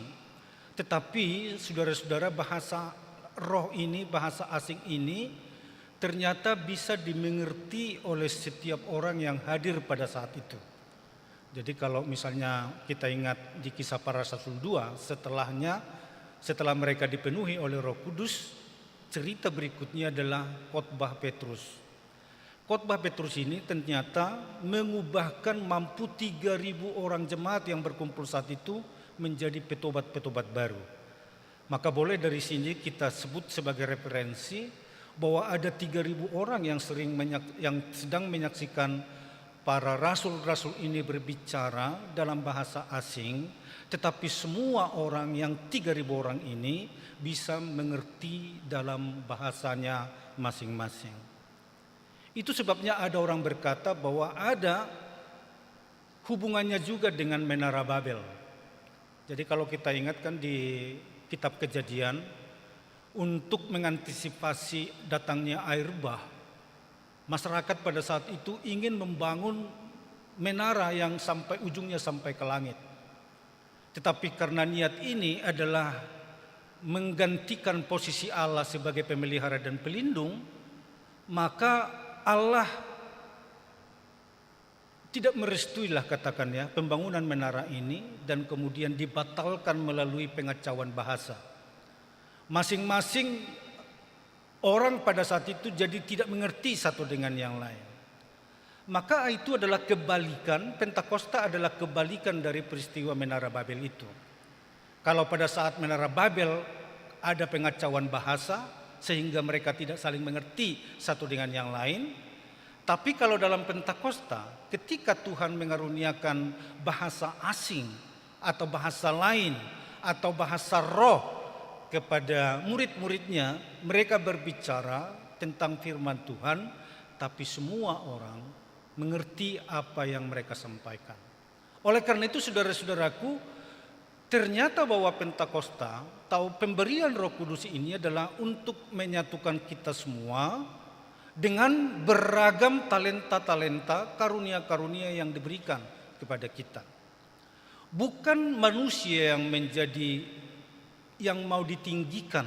Speaker 6: Tetapi saudara-saudara, bahasa roh ini, bahasa asing ini ternyata bisa dimengerti oleh setiap orang yang hadir pada saat itu. Jadi kalau misalnya kita ingat di Kisah Para Rasul 2, setelah mereka dipenuhi oleh Roh Kudus, cerita berikutnya adalah khotbah Petrus. Khotbah Petrus ini ternyata mengubahkan mampu 3.000 orang jemaat yang berkumpul saat itu menjadi petobat-petobat baru. Maka boleh dari sini kita sebut sebagai referensi bahwa ada 3.000 orang yang sedang menyaksikan para rasul-rasul ini berbicara dalam bahasa asing, tetapi semua orang yang 3.000 orang ini bisa mengerti dalam bahasanya masing-masing. Itu sebabnya ada orang berkata bahwa ada hubungannya juga dengan Menara Babel. Jadi kalau kita ingatkan di kitab Kejadian, untuk mengantisipasi datangnya air bah, masyarakat pada saat itu ingin membangun menara yang sampai ujungnya sampai ke langit. Tetapi karena niat ini adalah menggantikan posisi Allah sebagai pemelihara dan pelindung, maka Allah tidak merestuilah, katakan ya, pembangunan menara ini, dan kemudian dibatalkan melalui pengacauan bahasa. Masing-masing orang pada saat itu jadi tidak mengerti satu dengan yang lain. Maka itu adalah kebalikan, Pentakosta adalah kebalikan dari peristiwa Menara Babel itu. Kalau pada saat Menara Babel ada pengacauan bahasa sehingga mereka tidak saling mengerti satu dengan yang lain. Tapi kalau dalam Pentakosta, ketika Tuhan mengaruniakan bahasa asing atau bahasa lain atau bahasa roh kepada murid-muridnya, mereka berbicara tentang firman Tuhan, tapi semua orang mengerti apa yang mereka sampaikan. Oleh karena itu, saudara-saudaraku, ternyata bahwa Pentakosta atau pemberian Roh Kudus ini adalah untuk menyatukan kita semua dengan beragam talenta-talenta, karunia-karunia yang diberikan kepada kita. Bukan manusia yang mau ditinggikan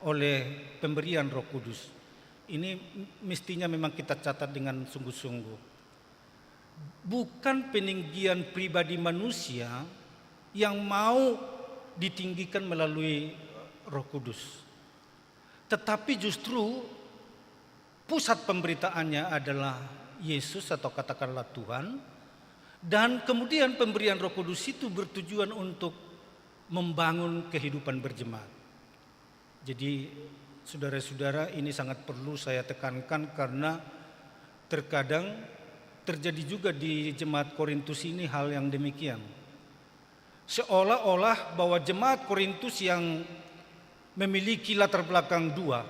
Speaker 6: oleh pemberian Roh Kudus. Ini mestinya memang kita catat dengan sungguh-sungguh. Bukan peninggian pribadi manusia yang mau ditinggikan melalui Roh Kudus. Tetapi justru pusat pemberitaannya adalah Yesus atau katakanlah Tuhan. Dan kemudian pemberian Roh Kudus itu bertujuan untuk membangun kehidupan berjemaat. Jadi saudara-saudara, ini sangat perlu saya tekankan karena terkadang terjadi juga di jemaat Korintus ini hal yang demikian. Seolah-olah bahwa jemaat Korintus yang memiliki latar belakang dua.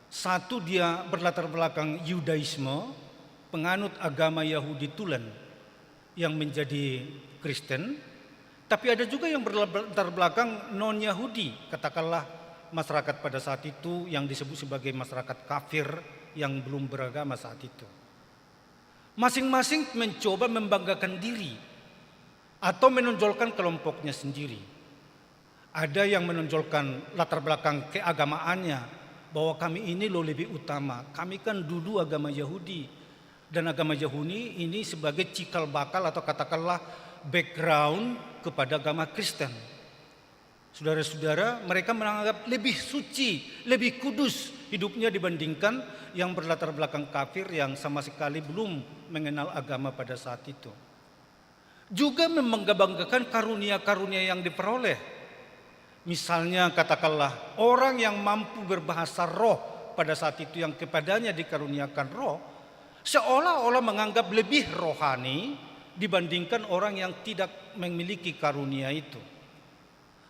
Speaker 6: Satu, dia berlatar belakang Yudaisme, penganut agama Yahudi tulen yang menjadi Kristen. Tapi ada juga yang berlatar belakang non-Yahudi, katakanlah masyarakat pada saat itu yang disebut sebagai masyarakat kafir yang belum beragama saat itu. Masing-masing mencoba membanggakan diri atau menonjolkan kelompoknya sendiri. Ada yang menonjolkan latar belakang keagamaannya, bahwa kami ini loh lebih utama, kami kan dulu agama Yahudi, dan agama Yahudi ini sebagai cikal bakal atau katakanlah background kepada agama Kristen. Saudara-saudara, mereka menganggap lebih suci, lebih kudus hidupnya dibandingkan yang berlatar belakang kafir yang sama sekali belum mengenal agama pada saat itu. Juga membanggakan karunia-karunia yang diperoleh. Misalnya katakanlah orang yang mampu berbahasa roh pada saat itu yang kepadanya dikaruniakan roh, seolah-olah menganggap lebih rohani dibandingkan orang yang tidak memiliki karunia itu.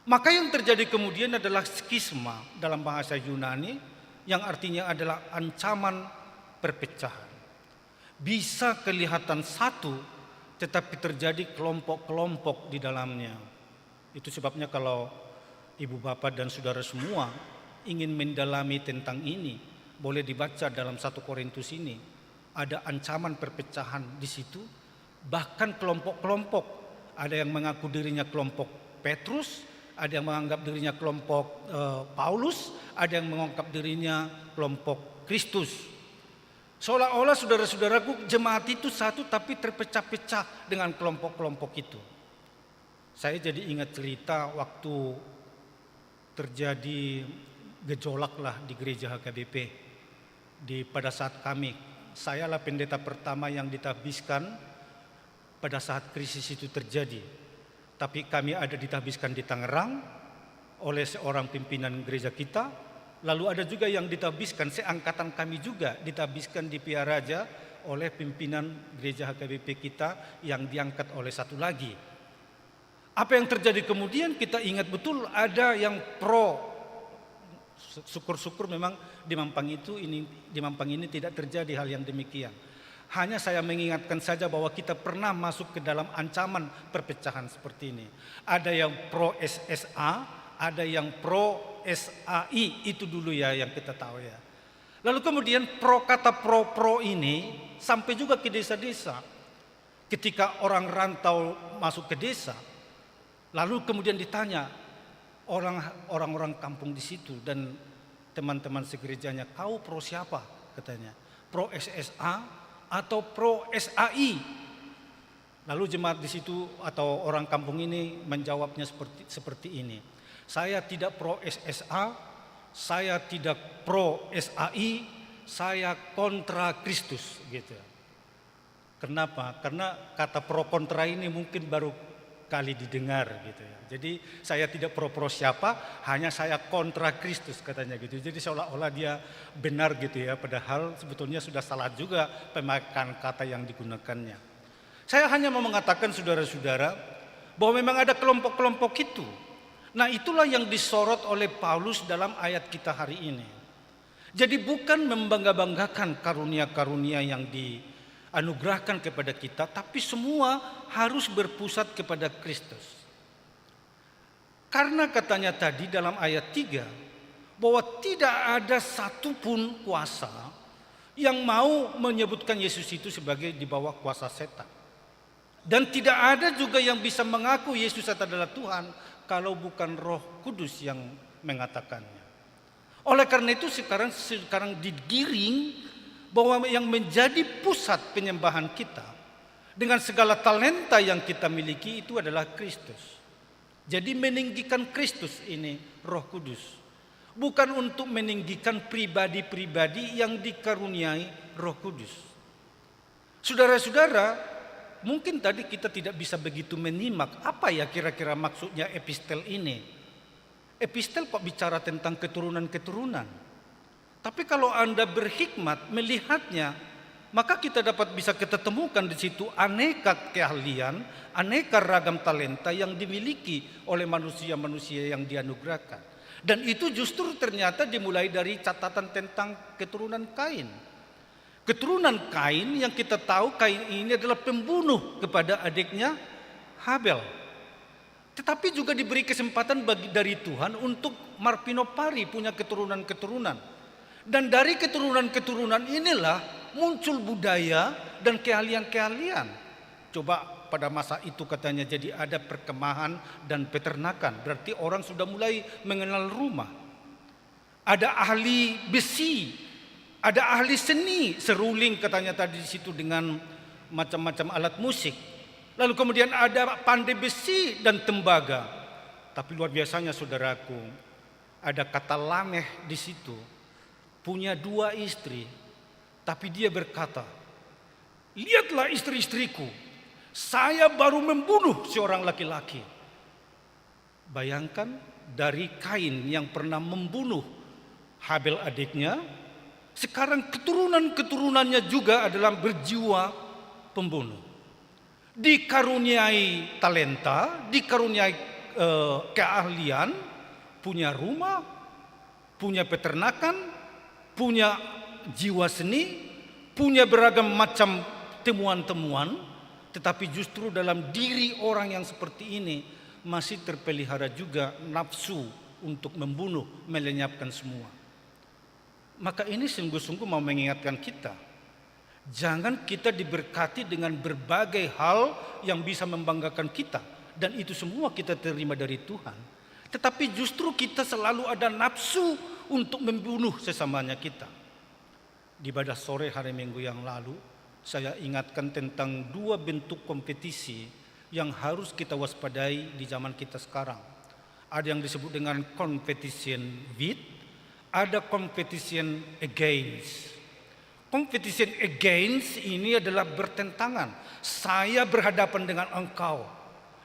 Speaker 6: Maka yang terjadi kemudian adalah skisma dalam bahasa Yunani yang artinya adalah ancaman perpecahan. Bisa kelihatan satu tetapi terjadi kelompok-kelompok di dalamnya. Itu sebabnya kalau ibu bapak dan saudara semua ingin mendalami tentang ini, boleh dibaca dalam 1 Korintus ini. Ada ancaman perpecahan di situ, bahkan kelompok-kelompok. Ada yang mengaku dirinya kelompok Petrus, ada yang menganggap dirinya kelompok Paulus, ada yang menganggap dirinya kelompok Kristus. Seolah-olah saudara-saudaraku, jemaat itu satu tapi terpecah-pecah dengan kelompok-kelompok itu. Saya jadi ingat cerita waktu terjadi gejolak lah di gereja HKBP. Pada saat sayalah pendeta pertama yang ditabiskan pada saat krisis itu terjadi. Tapi kami ada ditabiskan di Tangerang oleh seorang pimpinan gereja kita. Lalu ada juga yang ditabiskan, seangkatan kami juga ditabiskan di Piaraja oleh pimpinan gereja HKBP kita yang diangkat oleh satu lagi. Apa yang terjadi kemudian kita ingat betul, ada yang pro. Syukur-syukur memang di Mampang ini tidak terjadi hal yang demikian. Hanya saya mengingatkan saja bahwa kita pernah masuk ke dalam ancaman perpecahan seperti ini. Ada yang pro SSA, ada yang pro SAI, itu dulu ya yang kita tahu ya. Lalu kemudian kata pro ini sampai juga ke desa-desa. Ketika orang rantau masuk ke desa, lalu kemudian ditanya orang-orang kampung di situ dan teman-teman segerejanya, kau pro siapa? Katanya, pro SSA atau pro SAI? Lalu jemaat di situ atau orang kampung ini menjawabnya seperti ini. Saya tidak pro SSA, saya tidak pro SAI, saya kontra Kristus gitu. Kenapa? Karena kata pro kontra ini mungkin baru kali didengar gitu ya. Jadi saya tidak pro siapa, hanya saya kontra Kristus katanya gitu. Jadi seolah-olah dia benar gitu ya, padahal sebetulnya sudah salah juga pemakaian kata yang digunakannya. Saya hanya mau mengatakan saudara-saudara bahwa memang ada kelompok-kelompok itu. Nah, itulah yang disorot oleh Paulus dalam ayat kita hari ini. Jadi bukan membangga-banggakan karunia-karunia yang dianugerahkan kepada kita, tapi semua harus berpusat kepada Kristus. Karena katanya tadi dalam ayat 3 bahwa tidak ada satupun kuasa yang mau menyebutkan Yesus itu sebagai di bawah kuasa setan. Dan tidak ada juga yang bisa mengaku Yesus adalah Tuhan kalau bukan Roh Kudus yang mengatakannya. Oleh karena itu sekarang digiring bahwa yang menjadi pusat penyembahan kita dengan segala talenta yang kita miliki itu adalah Kristus. Jadi meninggikan Kristus ini Roh Kudus. Bukan untuk meninggikan pribadi-pribadi yang dikaruniai Roh Kudus. Saudara-saudara, mungkin tadi kita tidak bisa begitu menyimak apa ya kira-kira maksudnya epistel ini. Epistel kok bicara tentang keturunan-keturunan. Tapi kalau Anda berhikmat melihatnya, maka kita bisa ketemukan di situ aneka keahlian, aneka ragam talenta yang dimiliki oleh manusia-manusia yang dianugerahkan. Dan itu justru ternyata dimulai dari catatan tentang keturunan Kain. Keturunan Kain yang kita tahu Kain ini adalah pembunuh kepada adiknya Habel. Tetapi juga diberi kesempatan dari Tuhan untuk Marpinopari punya keturunan-keturunan. Dan dari keturunan-keturunan inilah muncul budaya dan keahlian-keahlian. Coba pada masa itu katanya jadi ada perkemahan dan peternakan. Berarti orang sudah mulai mengenal rumah. Ada ahli besi. Ada ahli seni, seruling katanya tadi di situ dengan macam-macam alat musik. Lalu kemudian ada pandai besi dan tembaga. Tapi luar biasanya saudaraku, ada kata Lameh di situ. Punya 2 istri, tapi dia berkata, lihatlah istri-istriku, saya baru membunuh seorang laki-laki. Bayangkan
Speaker 7: dari Kain yang pernah membunuh Habel adiknya, sekarang keturunan-keturunannya juga adalah berjiwa pembunuh. Dikaruniai talenta, dikaruniai keahlian, punya rumah, punya peternakan, punya jiwa seni, punya beragam macam temuan-temuan, tetapi justru dalam diri orang yang seperti ini masih terpelihara juga nafsu untuk membunuh, melenyapkan semua. Maka ini sungguh-sungguh mau mengingatkan kita, jangan kita diberkati dengan berbagai hal yang bisa membanggakan kita, dan itu semua kita terima dari Tuhan. Tetapi justru kita selalu ada nafsu untuk membunuh sesamanya kita. Di ibadah sore hari Minggu yang lalu, saya ingatkan tentang dua bentuk kompetisi yang harus kita waspadai di zaman kita sekarang. Ada yang disebut dengan competition with, ada competition against. Competition against ini adalah bertentangan. Saya berhadapan dengan engkau.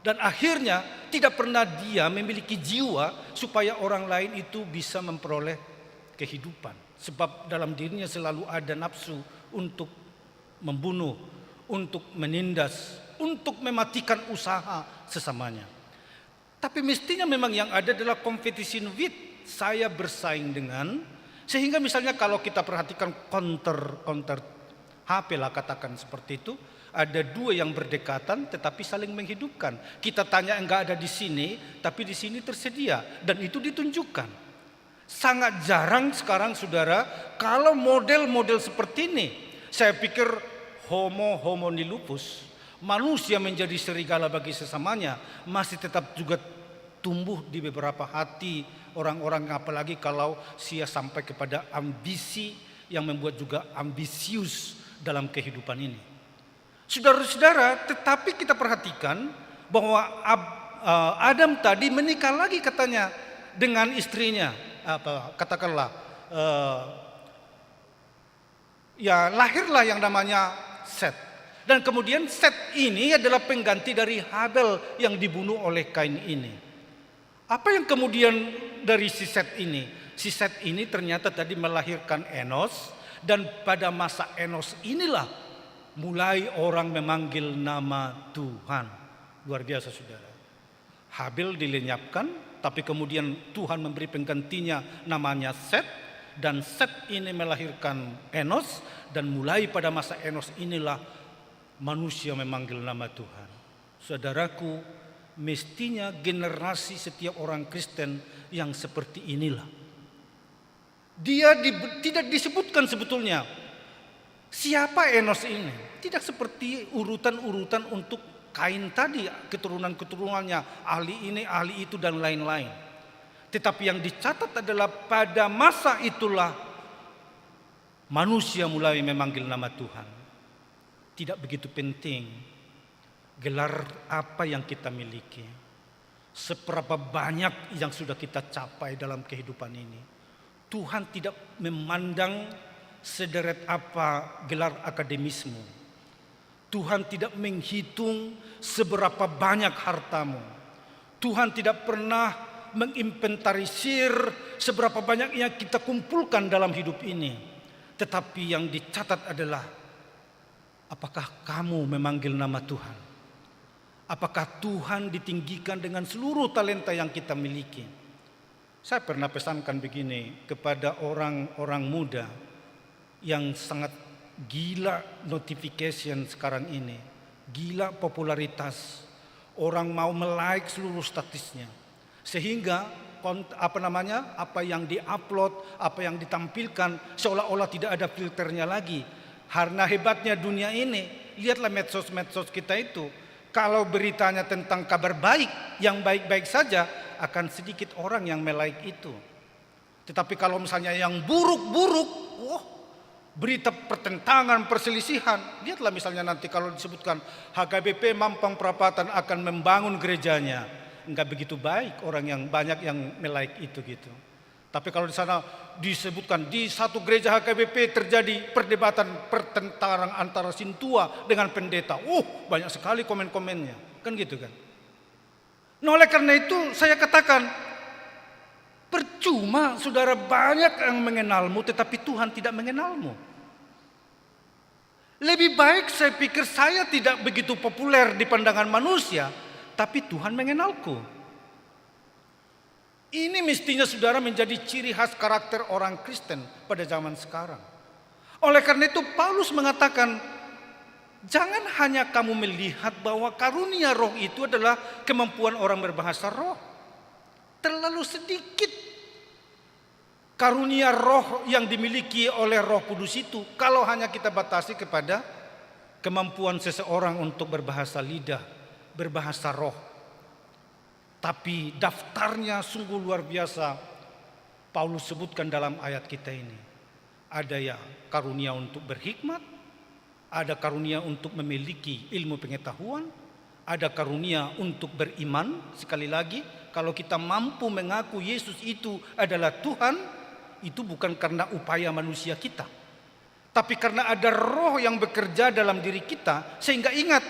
Speaker 7: Dan akhirnya tidak pernah dia memiliki jiwa supaya orang lain itu bisa memperoleh kehidupan. Sebab dalam dirinya selalu ada nafsu untuk membunuh, untuk menindas, untuk mematikan usaha sesamanya. Tapi mestinya memang yang ada adalah competition with, saya bersaing dengan, sehingga misalnya kalau kita perhatikan counter HP lah katakan seperti itu, ada dua yang berdekatan tetapi saling menghidupkan. Kita tanya enggak ada di sini, tapi di sini tersedia dan itu ditunjukkan. Sangat jarang sekarang saudara kalau model-model seperti ini. Saya pikir homo homini lupus, manusia menjadi serigala bagi sesamanya, masih tetap juga tumbuh di beberapa hati orang-orang, apalagi kalau sia sampai kepada ambisi yang membuat juga ambisius dalam kehidupan ini. Saudara-saudara, tetapi kita perhatikan bahwa Adam tadi menikah lagi katanya dengan istrinya, katakanlah ya lahirlah yang namanya Set. Dan kemudian Set ini adalah pengganti dari Habel yang dibunuh oleh Kain ini. Apa yang kemudian dari si Set ini? Si Set ini ternyata tadi melahirkan Enos, dan pada masa Enos inilah mulai orang memanggil nama Tuhan. Luar biasa saudara. Habel dilenyapkan, tapi kemudian Tuhan memberi penggantinya namanya Set. Dan Set ini melahirkan Enos, dan mulai pada masa Enos inilah manusia memanggil nama Tuhan. Saudaraku, mestinya generasi setiap orang Kristen yang seperti inilah. Dia tidak disebutkan sebetulnya siapa Enos ini. Tidak seperti urutan-urutan untuk Kain tadi, keturunan-keturunannya, ahli ini, ahli itu dan lain-lain. Tetapi yang dicatat adalah pada masa itulah manusia mulai memanggil nama Tuhan. Tidak begitu penting gelar apa yang kita miliki, seberapa banyak yang sudah kita capai dalam kehidupan ini. Tuhan tidak memandang sederet apa gelar akademismu. Tuhan tidak menghitung seberapa banyak hartamu. Tuhan tidak pernah menginventarisir seberapa banyak yang kita kumpulkan dalam hidup ini. Tetapi yang dicatat adalah apakah kamu memanggil nama Tuhan? Apakah Tuhan ditinggikan dengan seluruh talenta yang kita miliki? Saya pernah pesankan begini kepada orang-orang muda yang sangat gila notification sekarang ini, gila popularitas, orang mau melike seluruh statusnya, sehingga apa yang diupload, apa yang ditampilkan seolah-olah tidak ada filternya lagi. Karena hebatnya dunia ini, lihatlah medsos-medsos kita itu, kalau beritanya tentang kabar baik, yang baik-baik saja, akan sedikit orang yang melike itu. Tetapi kalau misalnya yang buruk-buruk, berita pertentangan, perselisihan. Lihatlah misalnya nanti kalau disebutkan HKBP Mampang Perapatan akan membangun gerejanya. Enggak begitu baik orang yang banyak yang melike itu gitu. Tapi kalau di sana disebutkan di satu gereja HKBP terjadi perdebatan pertentangan antara Sintua dengan pendeta. Banyak sekali komen-komennya. Kan gitu kan. Nah oleh karena itu saya katakan Percuma saudara banyak yang mengenalmu tetapi Tuhan tidak mengenalmu. Lebih baik saya pikir saya tidak begitu populer di pandangan manusia, tapi Tuhan mengenalku. Ini mestinya saudara menjadi ciri khas karakter orang Kristen pada zaman sekarang. Oleh karena itu Paulus mengatakan, jangan hanya kamu melihat bahwa karunia roh itu adalah kemampuan orang berbahasa roh. Terlalu sedikit karunia roh yang dimiliki oleh Roh Kudus itu kalau hanya kita batasi kepada kemampuan seseorang untuk berbahasa lidah, berbahasa roh. Tapi daftarnya sungguh luar biasa Paulus sebutkan dalam ayat kita ini. Ada ya karunia untuk berhikmat, ada karunia untuk memiliki ilmu pengetahuan, ada karunia untuk beriman. Sekali lagi, kalau kita mampu mengaku Yesus itu adalah Tuhan, itu bukan karena upaya manusia kita, tapi karena ada roh yang bekerja dalam diri kita. Sehingga ingat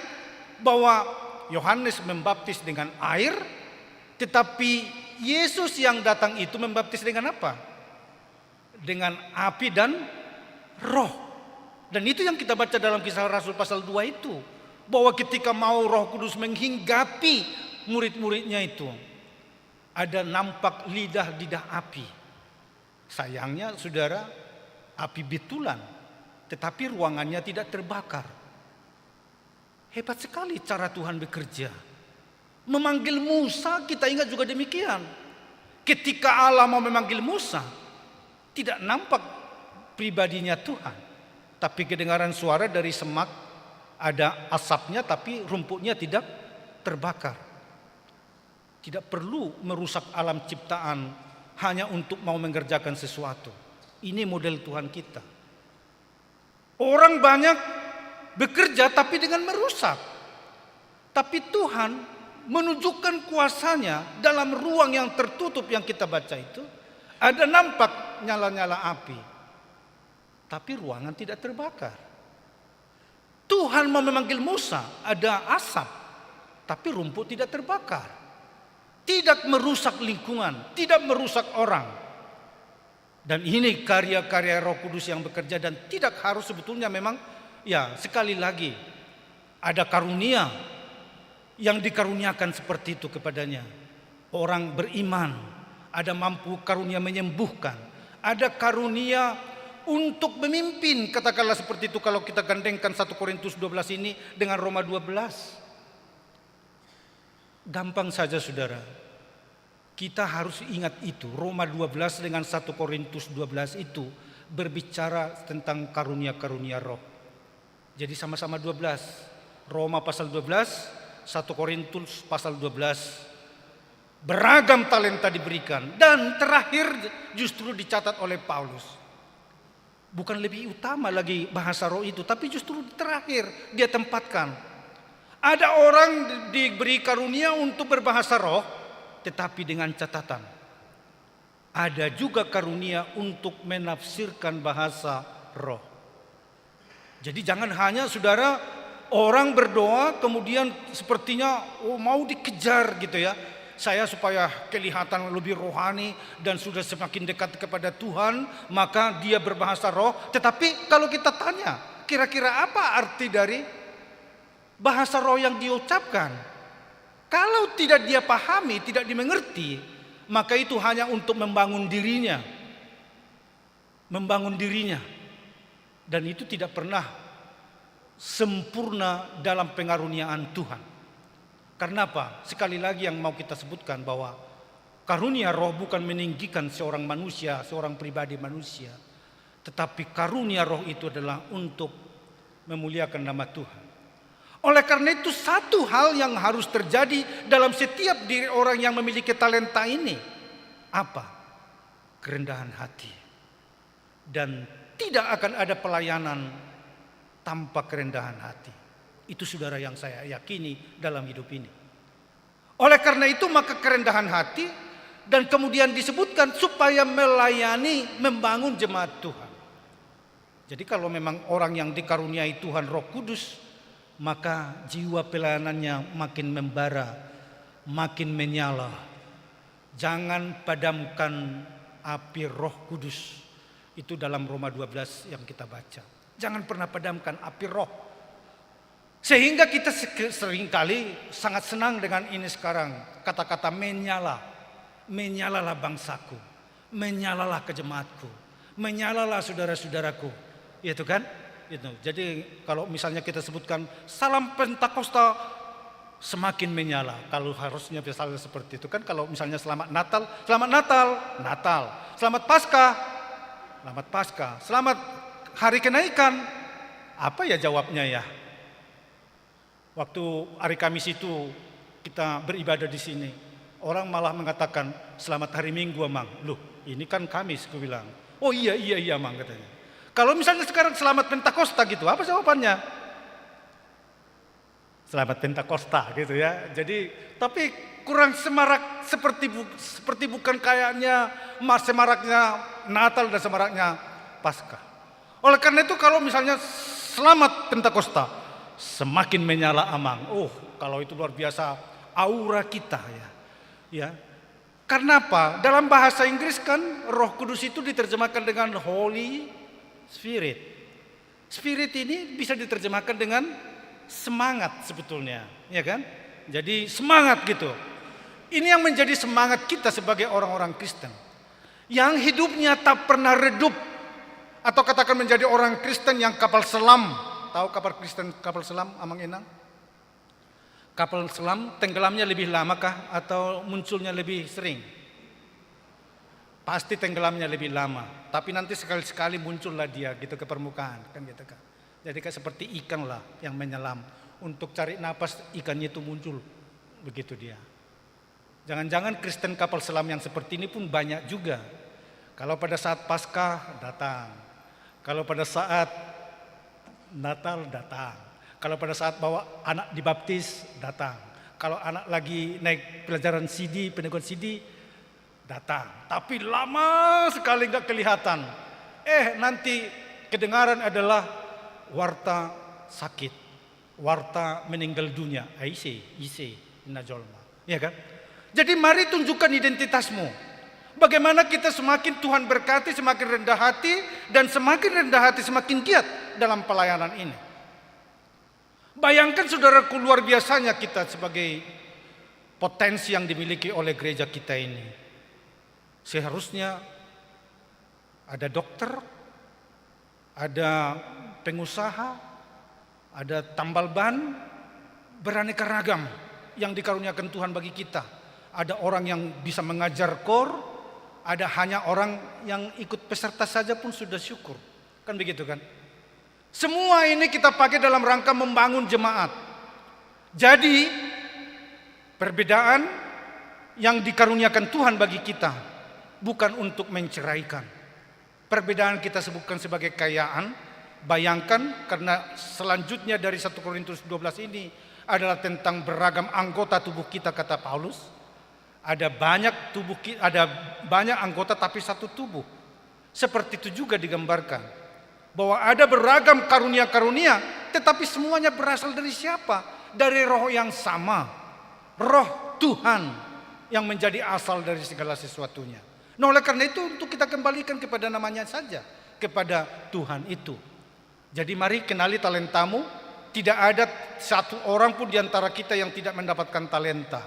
Speaker 7: bahwa Yohanes membaptis dengan air, tetapi Yesus yang datang itu membaptis dengan apa? Dengan api dan roh. Dan itu yang kita baca dalam Kisah Rasul pasal 2 itu, bahwa ketika mau Roh Kudus menghinggapi murid-muridnya itu, ada nampak lidah-lidah api. Sayangnya saudara, api betulan, tetapi ruangannya tidak terbakar. Hebat sekali cara Tuhan bekerja. Memanggil Musa, kita ingat juga demikian. Ketika Allah mau memanggil Musa, tidak nampak pribadinya Tuhan, tapi kedengaran suara dari semak, ada asapnya tapi rumputnya tidak terbakar. Tidak perlu merusak alam ciptaan hanya untuk mau mengerjakan sesuatu. Ini model Tuhan kita. Orang banyak bekerja tapi dengan merusak. Tapi Tuhan menunjukkan kuasanya dalam ruang yang tertutup yang kita baca itu. Ada nampak nyala-nyala api, tapi ruangan tidak terbakar. Tuhan mau memanggil Musa, ada asap, tapi rumput tidak terbakar. Tidak merusak lingkungan, tidak merusak orang. Dan ini karya-karya Roh Kudus yang bekerja, dan tidak harus sebetulnya memang, ya sekali lagi, ada karunia yang dikaruniakan seperti itu kepadanya. Orang beriman, ada mampu karunia menyembuhkan, ada karunia untuk memimpin, katakanlah seperti itu kalau kita gandengkan 1 Korintus 12 ini dengan Roma 12. Gampang saja saudara, kita harus ingat itu. Roma 12 dengan 1 Korintus 12 itu berbicara tentang karunia-karunia roh. Jadi sama-sama 12. Roma pasal 12, 1 Korintus pasal 12. Beragam talenta diberikan, dan terakhir justru dicatat oleh Paulus. Bukan lebih utama lagi bahasa roh itu, tapi justru terakhir dia tempatkan. Ada orang diberi karunia untuk berbahasa roh, tetapi dengan catatan. Ada juga karunia untuk menafsirkan bahasa roh. Jadi jangan hanya saudara orang berdoa kemudian sepertinya mau dikejar gitu ya. Saya supaya kelihatan lebih rohani dan sudah semakin dekat kepada Tuhan, maka dia berbahasa roh. Tetapi kalau kita tanya, kira-kira apa arti dari bahasa roh yang diucapkan? Kalau tidak dia pahami, tidak dimengerti, maka itu hanya untuk membangun dirinya. Membangun dirinya. Dan itu tidak pernah sempurna dalam pengaruniaan Tuhan. Karena apa? Sekali lagi yang mau kita sebutkan bahwa karunia roh bukan meninggikan seorang manusia, seorang pribadi manusia. Tetapi karunia roh itu adalah untuk memuliakan nama Tuhan. Oleh karena itu satu hal yang harus terjadi dalam setiap diri orang yang memiliki talenta ini. Apa? Kerendahan hati. Dan tidak akan ada pelayanan tanpa kerendahan hati. Itu saudara yang saya yakini dalam hidup ini. Oleh karena itu maka kerendahan hati, dan kemudian disebutkan supaya melayani, membangun jemaat Tuhan. Jadi kalau memang orang yang dikaruniai Tuhan Roh Kudus, maka jiwa pelayanannya makin membara, makin menyala. Jangan padamkan api Roh Kudus. Itu dalam Roma 12 yang kita baca. Jangan pernah padamkan api Roh. Sehingga kita seringkali sangat senang dengan ini sekarang. Kata-kata menyala. Menyalalah bangsaku. Menyalalah kejemaatku. Menyalalah saudara-saudaraku. Itu kan? Itu. Jadi kalau misalnya kita sebutkan salam Pentakosta, semakin menyala. Kalau harusnya misalnya seperti itu kan. Kalau misalnya selamat Natal, selamat Natal, Natal. Selamat Paskah, selamat Paskah. Selamat Hari Kenaikan. Apa ya jawabnya ya? Waktu hari Kamis itu kita beribadah di sini, orang malah mengatakan selamat hari Minggu, Mang. Loh, ini kan Kamis, aku bilang. Oh iya, Mang, katanya. Kalau misalnya sekarang selamat Pentakosta gitu, apa jawabannya? Selamat Pentakosta gitu ya. Jadi, tapi kurang semarak seperti bukan kayaknya semaraknya Natal dan semaraknya Paskah. Oleh karena itu kalau misalnya selamat Pentakosta, semakin menyala Amang. Oh, kalau itu luar biasa aura kita ya. Ya. Karena apa? Dalam bahasa Inggris kan Roh Kudus itu diterjemahkan dengan Holy Spirit. Spirit ini bisa diterjemahkan dengan semangat sebetulnya, ya kan? Jadi semangat gitu. Ini yang menjadi semangat kita sebagai orang-orang Kristen. Yang hidupnya tak pernah redup, atau katakan menjadi orang Kristen yang kapal selam. Tahu kapal selam, Amang Enang? Kapal selam tenggelamnya lebih lamakah atau munculnya lebih sering? Pasti tenggelamnya lebih lama, tapi nanti sekali-sekali muncullah dia gitu ke permukaan, kan gitu kan. Jadi kayak seperti ikan lah yang menyelam. Untuk cari napas ikannya itu muncul, begitu dia. Jangan-jangan Kristen kapal selam yang seperti ini pun banyak juga. Kalau pada saat Paskah datang, kalau pada saat Natal datang. Kalau pada saat bawa anak dibaptis datang. Kalau anak lagi naik pelajaran CD, peneguhan CD datang. Tapi lama sekali nggak kelihatan. Nanti kedengaran adalah warta sakit, warta meninggal dunia. Ise, najolma. Ya kan? Jadi mari tunjukkan identitasmu. Bagaimana kita semakin Tuhan berkati, semakin rendah hati, dan semakin rendah hati semakin giat dalam pelayanan ini. Bayangkan saudaraku, luar biasanya kita sebagai potensi yang dimiliki oleh gereja kita ini. Seharusnya ada dokter, ada pengusaha, ada tambal ban, beraneka ragam yang dikaruniakan Tuhan bagi kita. Ada orang yang bisa mengajar kor, ada hanya orang yang ikut peserta saja pun sudah syukur. Kan begitu kan? Semua ini kita pakai dalam rangka membangun jemaat. Jadi perbedaan yang dikaruniakan Tuhan bagi kita bukan untuk menceraikan. Perbedaan kita sebutkan sebagai kekayaan. Bayangkan karena selanjutnya dari 1 Korintus 12 ini adalah tentang beragam anggota tubuh kita, kata Paulus. Ada banyak anggota tapi satu tubuh. Seperti itu juga digambarkan bahwa ada beragam karunia-karunia, tetapi semuanya berasal dari siapa? Dari Roh yang sama, Roh Tuhan yang menjadi asal dari segala sesuatunya. Nah, oleh karena itu untuk kita kembalikan kepada namanya saja, kepada Tuhan itu. Jadi mari kenali talentamu. Tidak ada satu orang pun di antara kita yang tidak mendapatkan talenta.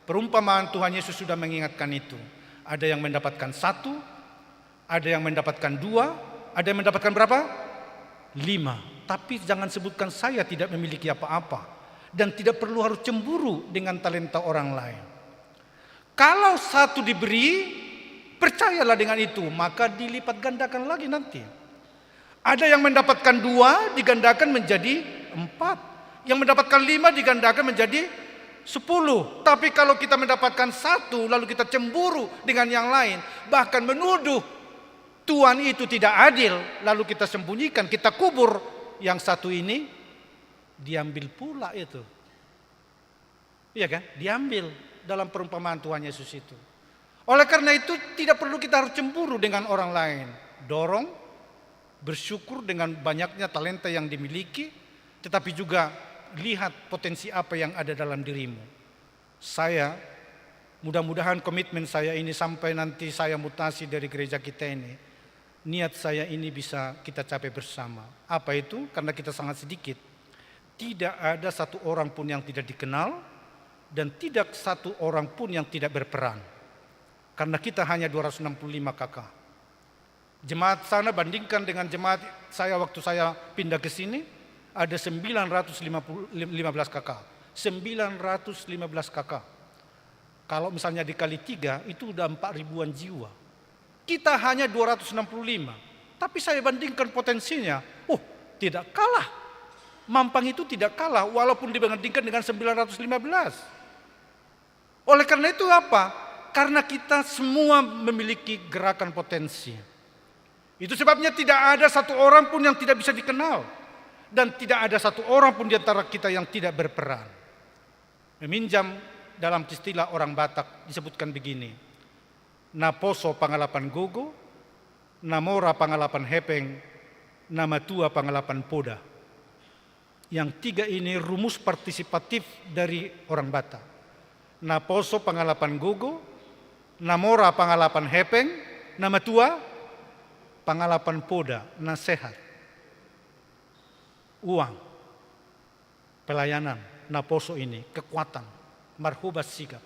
Speaker 7: Perumpamaan Tuhan Yesus sudah mengingatkan itu. Ada yang mendapatkan 1, ada yang mendapatkan 2, ada yang mendapatkan berapa? 5. Tapi jangan sebutkan saya tidak memiliki apa-apa. Dan tidak perlu harus cemburu dengan talenta orang lain. Kalau 1 diberi, percayalah dengan itu, maka dilipat gandakan lagi nanti. Ada yang mendapatkan 2 digandakan menjadi 4. Yang mendapatkan 5 digandakan menjadi 10. Tapi kalau kita mendapatkan 1 lalu kita cemburu dengan yang lain, bahkan menuduh Tuhan itu tidak adil, lalu kita sembunyikan, kita kubur yang 1 ini, diambil pula itu. Iya kan? Diambil dalam perumpamaan Tuhan Yesus itu. Oleh karena itu tidak perlu kita harus cemburu dengan orang lain. Dorong, bersyukur dengan banyaknya talenta yang dimiliki, tetapi juga lihat potensi apa yang ada dalam dirimu. Saya Mudah-mudahan komitmen saya ini sampai nanti saya mutasi dari gereja kita ini, niat saya ini bisa kita capai bersama. Apa itu? Karena kita sangat sedikit. Tidak ada satu orang pun yang tidak dikenal dan tidak satu orang pun yang tidak berperan. Karena kita hanya 265 kakak. Jemaat sana bandingkan dengan jemaat saya waktu saya pindah ke sini, ada 915 kakak. 915 kakak. Kalau misalnya dikali 3 itu udah 4.000-an jiwa. Kita hanya 265. Tapi saya bandingkan potensinya, tidak kalah. Mampang itu tidak kalah walaupun dibandingkan dengan 915. Oleh karena itu apa? Karena kita semua memiliki gerakan potensi. Itu sebabnya tidak ada satu orang pun yang tidak bisa dikenal. Dan tidak ada satu orang pun di antara kita yang tidak berperan. Meminjam dalam istilah orang Batak disebutkan begini. Naposo pangalapan gogo, namora pangalapan hepeng, nama tua pangalapan poda. Yang tiga ini rumus partisipatif dari orang Batak. Naposo pangalapan gogo, namora pangalapan hepeng, nama tua pangalapan poda, nasihat, uang, pelayanan, naposo ini, kekuatan, marhubas sigap.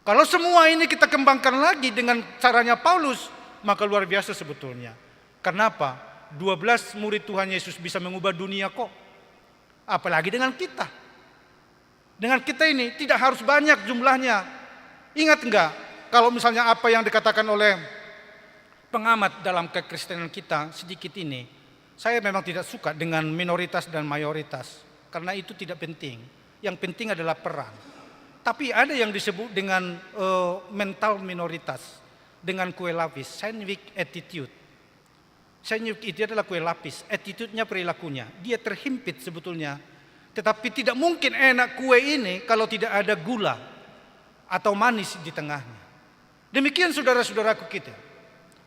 Speaker 7: Kalau semua ini kita kembangkan lagi dengan caranya Paulus, maka luar biasa sebetulnya. Kenapa? 12 murid Tuhan Yesus bisa mengubah dunia kok. Apalagi dengan kita. Dengan kita ini tidak harus banyak jumlahnya. Ingat enggak, kalau misalnya apa yang dikatakan oleh pengamat dalam kekristenan kita sedikit ini, saya memang tidak suka dengan minoritas dan mayoritas. Karena itu tidak penting. Yang penting adalah peran. Tapi ada yang disebut dengan mental minoritas. Dengan kue lapis, sandwich attitude. Sandwich itu adalah kue lapis, attitude-nya, perilakunya. Dia terhimpit sebetulnya. Tetapi tidak mungkin enak kue ini kalau tidak ada gula atau manis di tengahnya. Demikian saudara-saudaraku kita.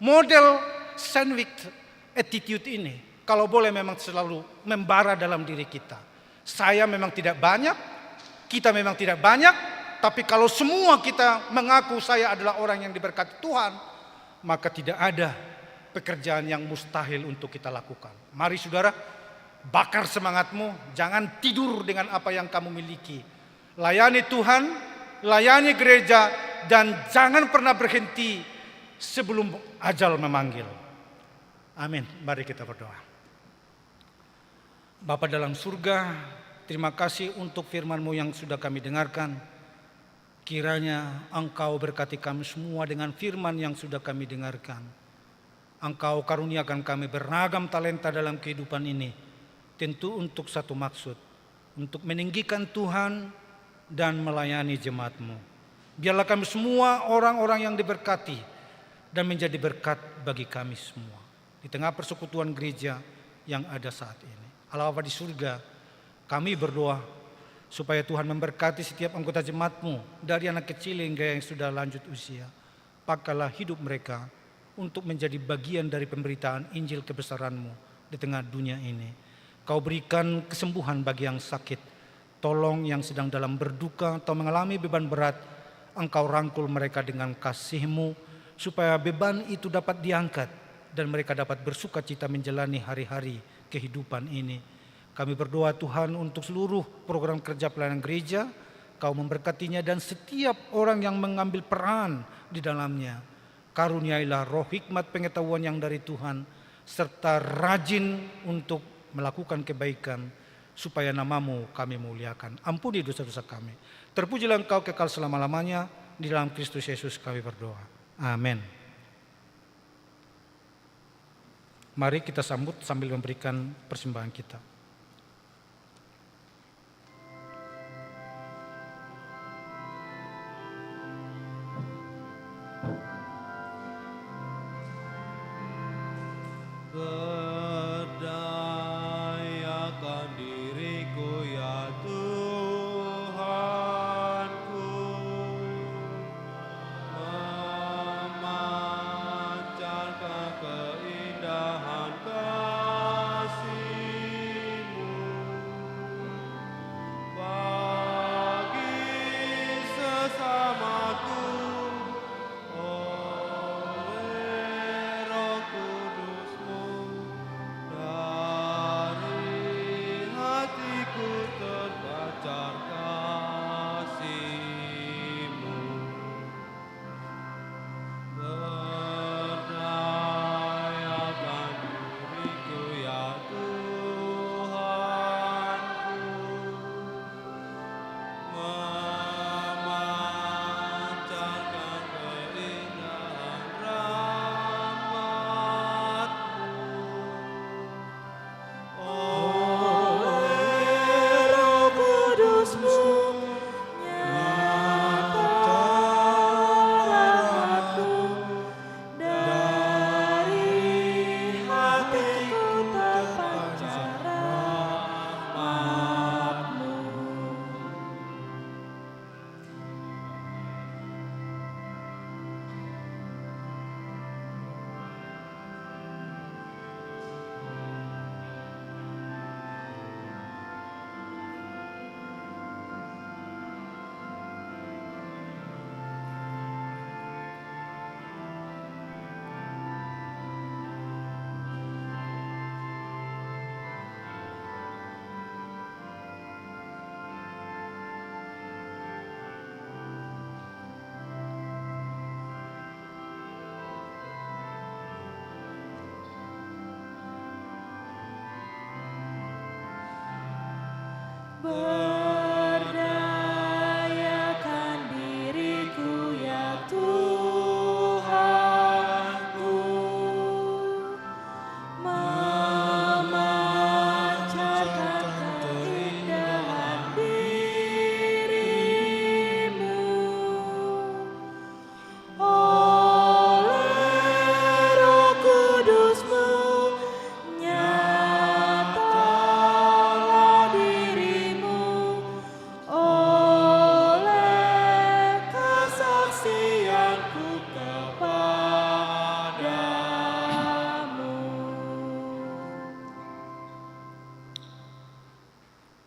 Speaker 7: Model sandwich attitude ini, kalau boleh memang selalu membara dalam diri kita. Saya memang tidak banyak, kita memang tidak banyak, tapi kalau semua kita mengaku saya adalah orang yang diberkati Tuhan, maka tidak ada pekerjaan yang mustahil untuk kita lakukan. Mari saudara, bakar semangatmu, jangan tidur dengan apa yang kamu miliki. Layani Tuhan, layani gereja, dan jangan pernah berhenti sebelum ajal memanggil. Amin. Mari kita berdoa. Bapa dalam surga, terima kasih untuk firman-Mu yang sudah kami dengarkan. Kiranya Engkau berkati kami semua dengan firman yang sudah kami dengarkan. Engkau karuniakan kami beragam talenta dalam kehidupan ini. Tentu untuk satu maksud. Untuk meninggikan Tuhan dan melayani jemaat-Mu. Biarlah kami semua orang-orang yang diberkati dan menjadi berkat bagi kami semua. Di tengah persekutuan gereja yang ada saat ini. Allah Bapa di surga, kami berdoa supaya Tuhan memberkati setiap anggota jemaat-Mu. Dari anak kecil hingga yang sudah lanjut usia. Pakailah hidup mereka untuk menjadi bagian dari pemberitaan Injil kebesaran-Mu di tengah dunia ini. Kau berikan kesembuhan bagi yang sakit. Tolong yang sedang dalam berduka atau mengalami beban berat. Engkau rangkul mereka dengan kasih-Mu supaya beban itu dapat diangkat dan mereka dapat bersuka cita menjalani hari-hari kehidupan ini. Kami berdoa Tuhan untuk seluruh program kerja pelayanan gereja. Kau memberkatinya dan setiap orang yang mengambil peran di dalamnya. Karuniailah roh hikmat pengetahuan yang dari Tuhan, serta rajin untuk melakukan kebaikan, supaya nama-Mu kami muliakan. Ampuni dosa-dosa kami. Terpujilah Engkau kekal selama-lamanya, di dalam Kristus Yesus kami berdoa. Amin. Mari kita sambut sambil memberikan persembahan kita.
Speaker 3: Berdayakan diriku ya Tuhanku, memancarkan keindahan kasih.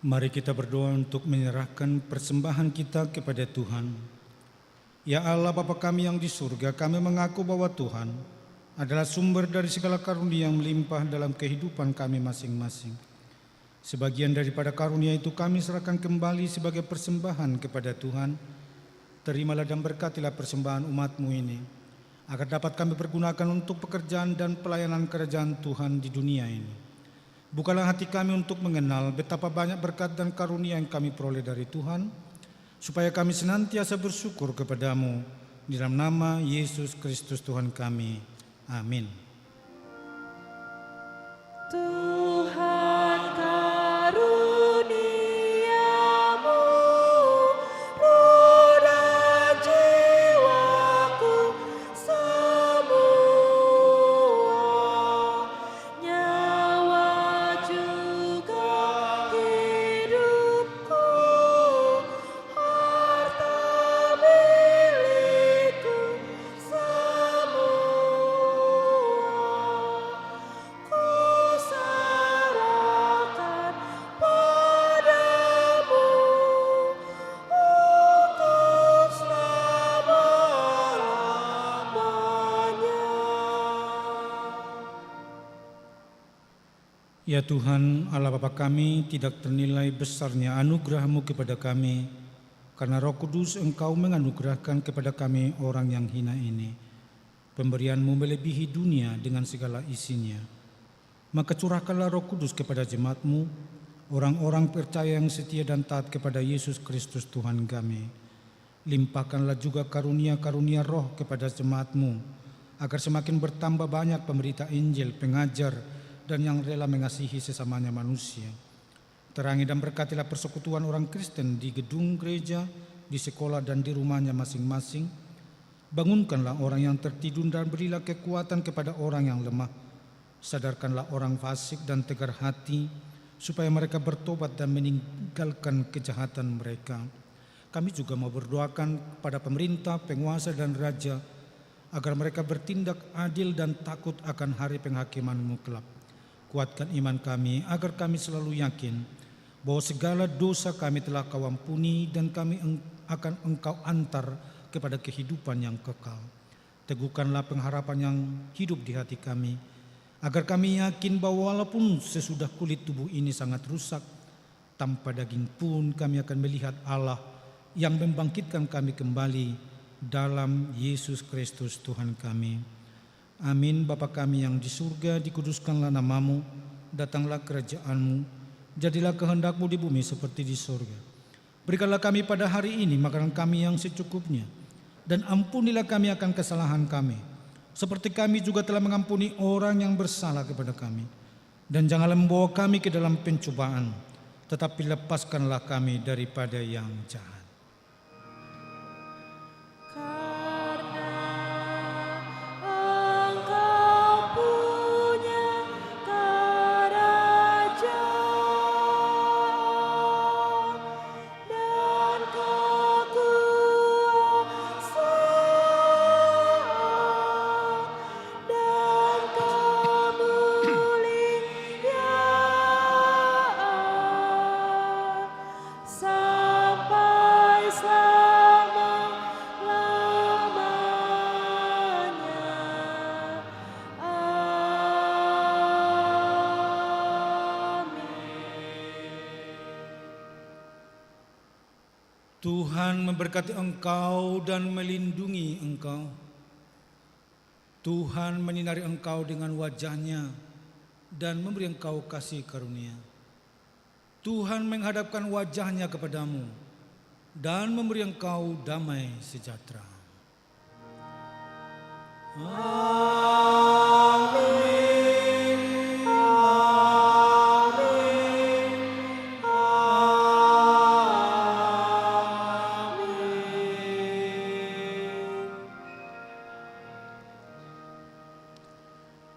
Speaker 6: Mari kita berdoa untuk menyerahkan persembahan kita kepada Tuhan. Ya Allah Bapa kami yang di surga, kami mengaku bahwa Tuhan adalah sumber dari segala karunia yang melimpah dalam kehidupan kami masing-masing. Sebagian daripada karunia itu kami serahkan kembali sebagai persembahan kepada Tuhan. Terimalah dan berkatilah persembahan umat-Mu ini, agar dapat kami pergunakan untuk pekerjaan dan pelayanan kerajaan Tuhan di dunia ini. Bukalah hati kami untuk mengenal betapa banyak berkat dan karunia yang kami peroleh dari Tuhan, supaya kami senantiasa bersyukur kepadamu. Di dalam nama Yesus Kristus Tuhan kami. Amin.
Speaker 4: Tuhan karuniamu, roh dan jiwaku semua, nyawa juga hidupku, harta milikku semua. Kuserahkan padamu untuk selama-lamanya.
Speaker 6: Ya Tuhan, Allah Bapa kami, tidak ternilai besarnya anugerah-Mu kepada kami, karena Roh Kudus Engkau menganugerahkan kepada kami orang yang hina ini. Pemberian-Mu melebihi dunia dengan segala isinya. Maka curahkanlah Roh Kudus kepada jemaat-Mu, orang-orang percaya yang setia dan taat kepada Yesus Kristus Tuhan kami. Limpahkanlah juga karunia-karunia Roh kepada jemaat-Mu, agar semakin bertambah banyak pemberita Injil, pengajar, dan yang rela mengasihi sesamanya manusia. Terangi dan berkatilah persekutuan orang Kristen di gedung gereja, di sekolah dan di rumahnya masing-masing. Bangunkanlah orang yang tertidur dan berilah kekuatan kepada orang yang lemah. Sadarkanlah orang fasik dan tegar hati, supaya mereka bertobat dan meninggalkan kejahatan mereka. Kami juga mau berdoakan pada pemerintah, penguasa dan raja, agar mereka bertindak adil dan takut akan hari penghakiman-Mu kelak. Kuatkan iman kami agar kami selalu yakin bahwa segala dosa kami telah Kau ampuni dan kami akan Engkau antar kepada kehidupan yang kekal. Teguhkanlah pengharapan yang hidup di hati kami, agar kami yakin bahwa walaupun sesudah kulit tubuh ini sangat rusak, tanpa daging pun kami akan melihat Allah yang membangkitkan kami kembali dalam Yesus Kristus Tuhan kami. Amin. Bapa kami yang di surga, dikuduskanlah nama-Mu, datanglah kerajaan-Mu, jadilah kehendak-Mu di bumi seperti di surga. Berikanlah kami pada hari ini makanan kami yang secukupnya, dan ampunilah kami akan kesalahan kami, seperti kami juga telah mengampuni orang yang bersalah kepada kami. Dan janganlah membawa kami ke dalam pencobaan, tetapi lepaskanlah kami daripada yang jahat. Tuhan memberkati engkau dan melindungi engkau. Tuhan menyinari engkau dengan wajah-Nya dan memberi engkau kasih karunia. Tuhan menghadapkan wajah-Nya kepadamu dan memberi engkau damai sejahtera. Amin.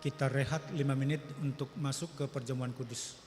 Speaker 6: Kita rehat 5 menit untuk masuk ke perjamuan kudus.